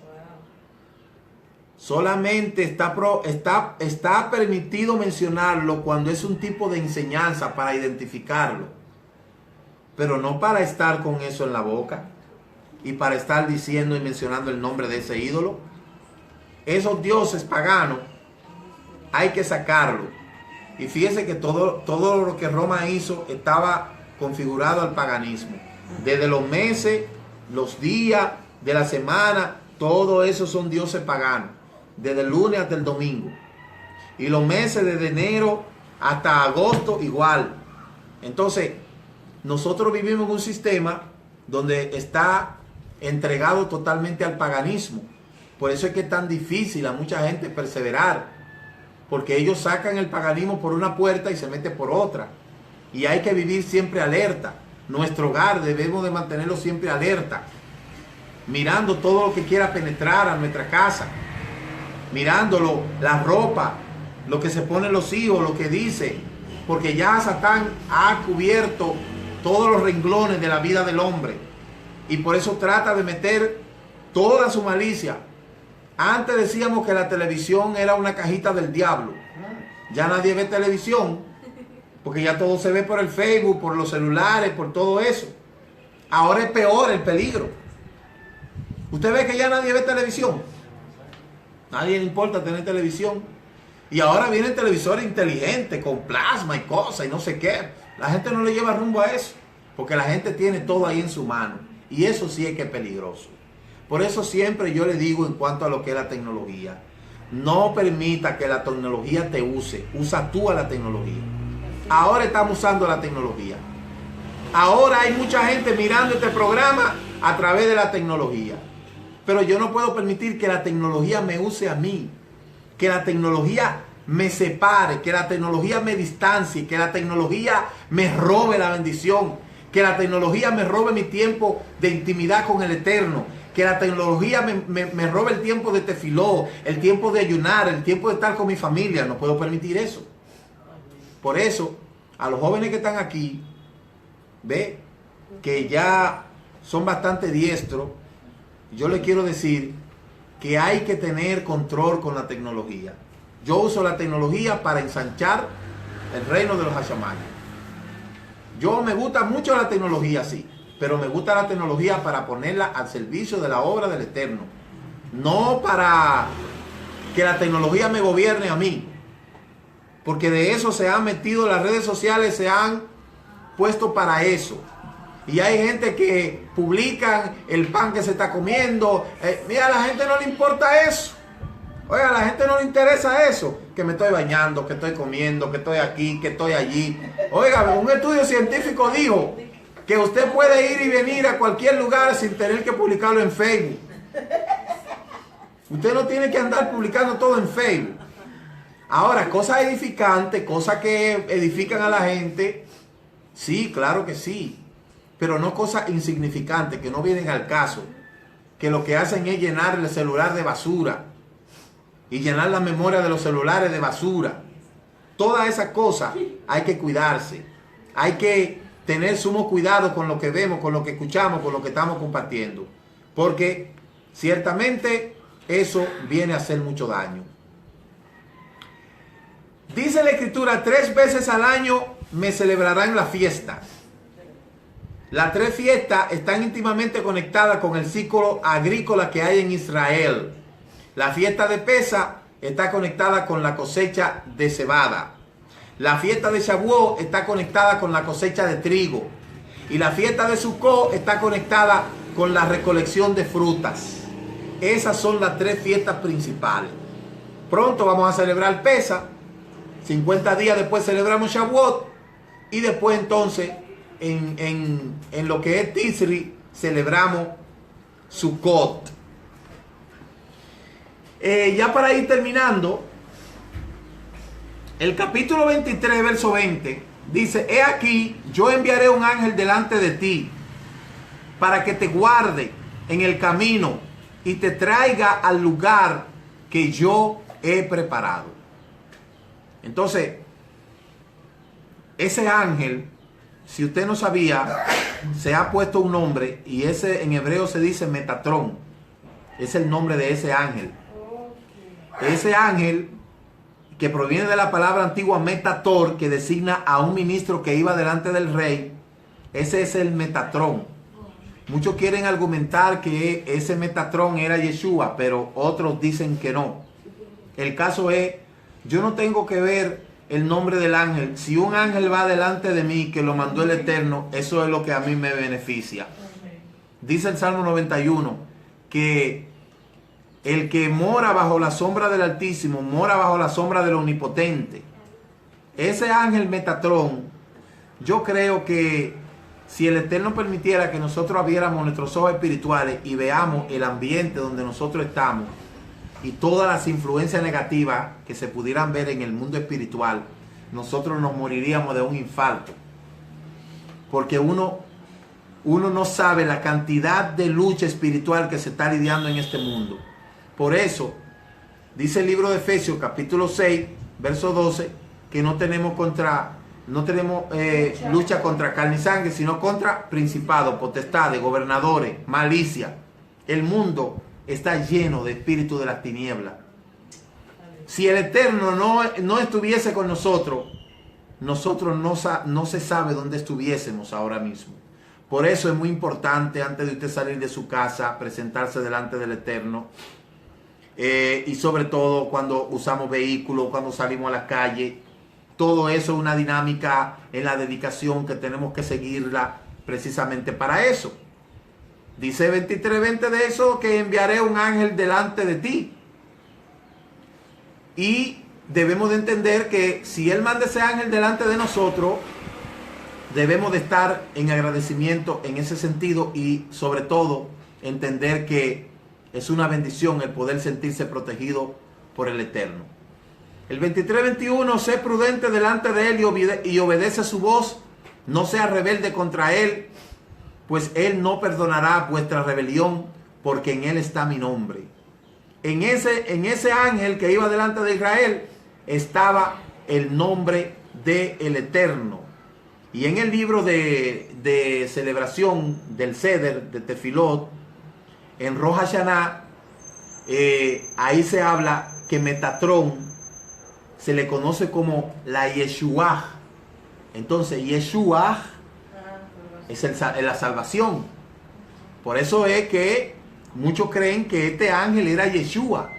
[SPEAKER 1] Solamente está permitido mencionarlo cuando es un tipo de enseñanza para identificarlo. Pero no para estar con eso en la boca y para estar diciendo y mencionando el nombre de ese ídolo. Esos dioses paganos hay que sacarlo. Y fíjese que todo lo que Roma hizo estaba configurado al paganismo. Desde los meses, los días de la semana, todo eso son dioses paganos. Desde el lunes hasta el domingo. Y los meses desde enero hasta agosto igual. Entonces, nosotros vivimos en un sistema donde está entregado totalmente al paganismo. Por eso es que es tan difícil a mucha gente perseverar. Porque ellos sacan el paganismo por una puerta y se mete por otra. Y hay que vivir siempre alerta. Nuestro hogar debemos de mantenerlo siempre alerta. Mirando todo lo que quiera penetrar a nuestra casa. Mirándolo, la ropa, lo que se ponen los hijos, lo que dice. Porque ya Satán ha cubierto todos los renglones de la vida del hombre. Y por eso trata de meter toda su malicia. Antes decíamos que la televisión era una cajita del diablo. Ya nadie ve televisión, porque ya todo se ve por el Facebook, por los celulares, por todo eso. Ahora es peor el peligro. Usted ve que ya nadie ve televisión. Nadie le importa tener televisión. Y ahora vienen televisores inteligentes con plasma y cosas y no sé qué. La gente no le lleva rumbo a eso, porque la gente tiene todo ahí en su mano. Y eso sí es que es peligroso. Por eso siempre yo le digo en cuanto a lo que es la tecnología, no permita que la tecnología te use. Usa tú a la tecnología. Ahora estamos usando la tecnología. Ahora hay mucha gente mirando este programa a través de la tecnología. Pero yo no puedo permitir que la tecnología me use a mí. Que la tecnología me separe, que la tecnología me distancie, que la tecnología me robe la bendición, que la tecnología me robe mi tiempo de intimidad con el Eterno, que la tecnología me robe el tiempo de tefiló, el tiempo de ayunar, el tiempo de estar con mi familia. No puedo permitir eso. Por eso, a los jóvenes que están aquí, ve, que ya son bastante diestros, yo les quiero decir que hay que tener control con la tecnología. Yo uso la tecnología para ensanchar el reino de los hashamanes. Yo me gusta mucho la tecnología, sí, pero me gusta la tecnología para ponerla al servicio de la obra del Eterno. No para que la tecnología me gobierne a mí. Porque de eso se han metido, las redes sociales se han puesto para eso. Y hay gente que publican el pan que se está comiendo. Mira, a la gente no le importa eso. Oiga, a la gente no le interesa eso. Que me estoy bañando, que estoy comiendo, que estoy aquí, que estoy allí. Oiga, un estudio científico dijo que usted puede ir y venir a cualquier lugar sin tener que publicarlo en Facebook. Usted no tiene que andar publicando todo en Facebook. Ahora, cosas edificantes, cosas que edifican a la gente, sí, claro que sí. Pero no cosas insignificantes que no vienen al caso, que lo que hacen es llenar el celular de basura y llenar la memoria de los celulares de basura. Todas esas cosas hay que cuidarse, hay que tener sumo cuidado con lo que vemos, con lo que escuchamos, con lo que estamos compartiendo, porque ciertamente eso viene a hacer mucho daño. Dice la Escritura, 3 veces al año me celebrarán las fiestas. Las 3 fiestas están íntimamente conectadas con el ciclo agrícola que hay en Israel. La fiesta de Pesa está conectada con la cosecha de cebada. La fiesta de Shavuot está conectada con la cosecha de trigo. Y la fiesta de Sukkot está conectada con la recolección de frutas. Esas son las 3 fiestas principales. Pronto vamos a celebrar Pesa. 50 días después celebramos Shavuot. Y después entonces en lo que es Tisri celebramos Sukkot. Ya para ir terminando, el capítulo 23 verso 20 dice: he aquí, yo enviaré un ángel delante de ti para que te guarde en el camino y te traiga al lugar que yo he preparado. Entonces, ese ángel, si usted no sabía, se ha puesto un nombre, y ese en hebreo se dice Metatrón. Es el nombre de ese ángel. Ese ángel, que proviene de la palabra antigua Metator, que designa a un ministro que iba delante del rey, ese es el Metatrón. Muchos quieren argumentar que ese Metatrón era Yeshua, pero otros dicen que no. El caso es, yo no tengo que ver el nombre del ángel. Si un ángel va delante de mí, que lo mandó el Eterno, eso es lo que a mí me beneficia. Dice el Salmo 91 que el que mora bajo la sombra del Altísimo mora bajo la sombra del Omnipotente. Ese ángel Metatrón, yo creo que si el Eterno permitiera que nosotros abriéramos nuestros ojos espirituales y veamos el ambiente donde nosotros estamos y todas las influencias negativas que se pudieran ver en el mundo espiritual, nosotros nos moriríamos de un infarto. Porque uno no sabe la cantidad de lucha espiritual que se está lidiando en este mundo. Por eso, dice el libro de Efesios, capítulo 6, verso 12, que no tenemos lucha contra carne y sangre, sino contra principados, potestades, gobernadores, malicia. El mundo está lleno de espíritu de las tinieblas. Si el Eterno no estuviese con nosotros, no se sabe dónde estuviésemos ahora mismo. Por eso es muy importante, antes de usted salir de su casa, presentarse delante del Eterno. y sobre todo cuando usamos vehículos, cuando salimos a la calle. Todo eso es una dinámica en la dedicación que tenemos que seguirla precisamente para eso. Dice 23:20 de eso, que enviaré un ángel delante de ti. Y debemos de entender que si Él manda ese ángel delante de nosotros, debemos de estar en agradecimiento en ese sentido y sobre todo entender que es una bendición el poder sentirse protegido por el Eterno. El 23:21, sé prudente delante de Él y obedece su voz, no sea rebelde contra Él, pues Él no perdonará vuestra rebelión, porque en Él está mi nombre. En ese ángel que iba delante de Israel estaba el nombre del Eterno. Y en el libro de celebración del Seder, de Tefilot, en Rosh Hashanah, ahí se habla que Metatrón se le conoce como la Yeshua. Entonces, Yeshua es la salvación. Por eso es que muchos creen que este ángel era Yeshua,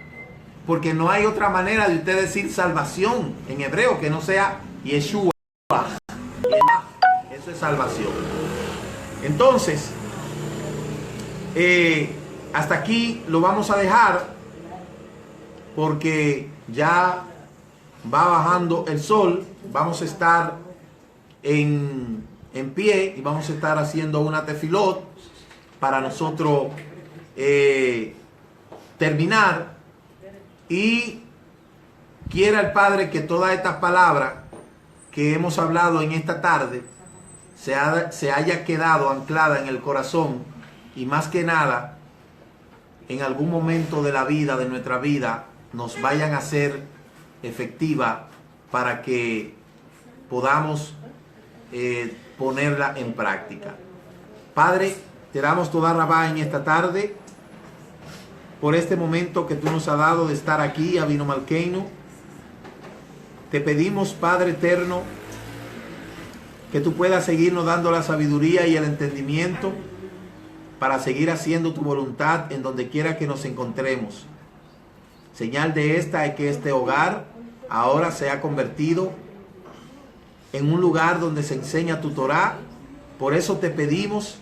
[SPEAKER 1] porque no hay otra manera de usted decir salvación en hebreo que no sea Yeshua. Eso es salvación. Entonces, hasta aquí lo vamos a dejar, porque ya va bajando el sol. Vamos a estar en pie y vamos a estar haciendo una tefilot para nosotros terminar. Y quiera el Padre que todas estas palabras que hemos hablado en esta tarde se haya quedado anclada en el corazón, y más que nada en algún momento de la vida, de nuestra vida, nos vayan a ser efectiva para que podamos ponerla en práctica. Padre, te damos toda rabá en esta tarde por este momento que tú nos has dado de estar aquí, Avinu Malkeinu. Te pedimos, Padre eterno, que tú puedas seguirnos dando la sabiduría y el entendimiento para seguir haciendo tu voluntad en donde quiera que nos encontremos. Señal de esta es que este hogar ahora se ha convertido en un lugar donde se enseña tu Torah. Por eso te pedimos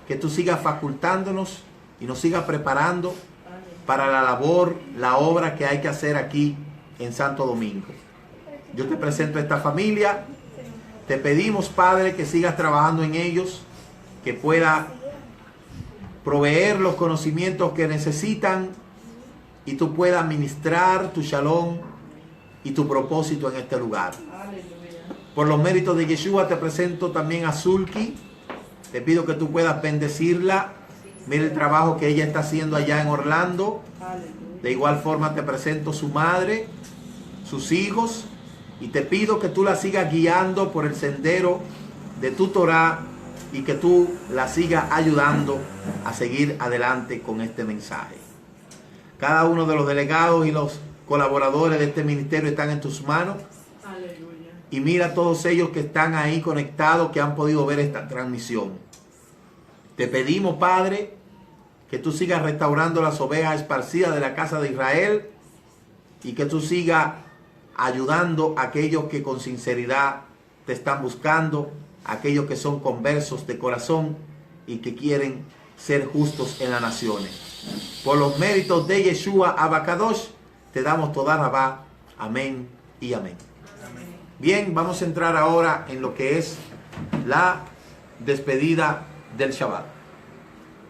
[SPEAKER 1] que tú sigas facultándonos y nos sigas preparando para la labor, la obra que hay que hacer aquí en Santo Domingo. Yo te presento a esta familia. Te pedimos, Padre, que sigas trabajando en ellos, que pueda proveer los conocimientos que necesitan y tú puedas ministrar tu shalom y tu propósito en este lugar. Por los méritos de Yeshua te presento también a Zulki. Te pido que tú puedas bendecirla. Mira el trabajo que ella está haciendo allá en Orlando. De igual forma te presento su madre, sus hijos, y te pido que tú la sigas guiando por el sendero de tu Torah y que tú la sigas ayudando a seguir adelante con este mensaje. Cada uno de los delegados y los colaboradores de este ministerio están en tus manos.
[SPEAKER 3] Aleluya.
[SPEAKER 1] Y mira a todos ellos que están ahí conectados, que han podido ver esta transmisión. Te pedimos, Padre, que tú sigas restaurando las ovejas esparcidas de la casa de Israel y que tú sigas ayudando a aquellos que con sinceridad te están buscando, a aquellos que son conversos de corazón y que quieren ser justos en las naciones. Por los méritos de Yeshua Abacadosh, te damos toda rabá. Amén y amén. Bien, vamos a entrar ahora en lo que es la despedida del Shabbat.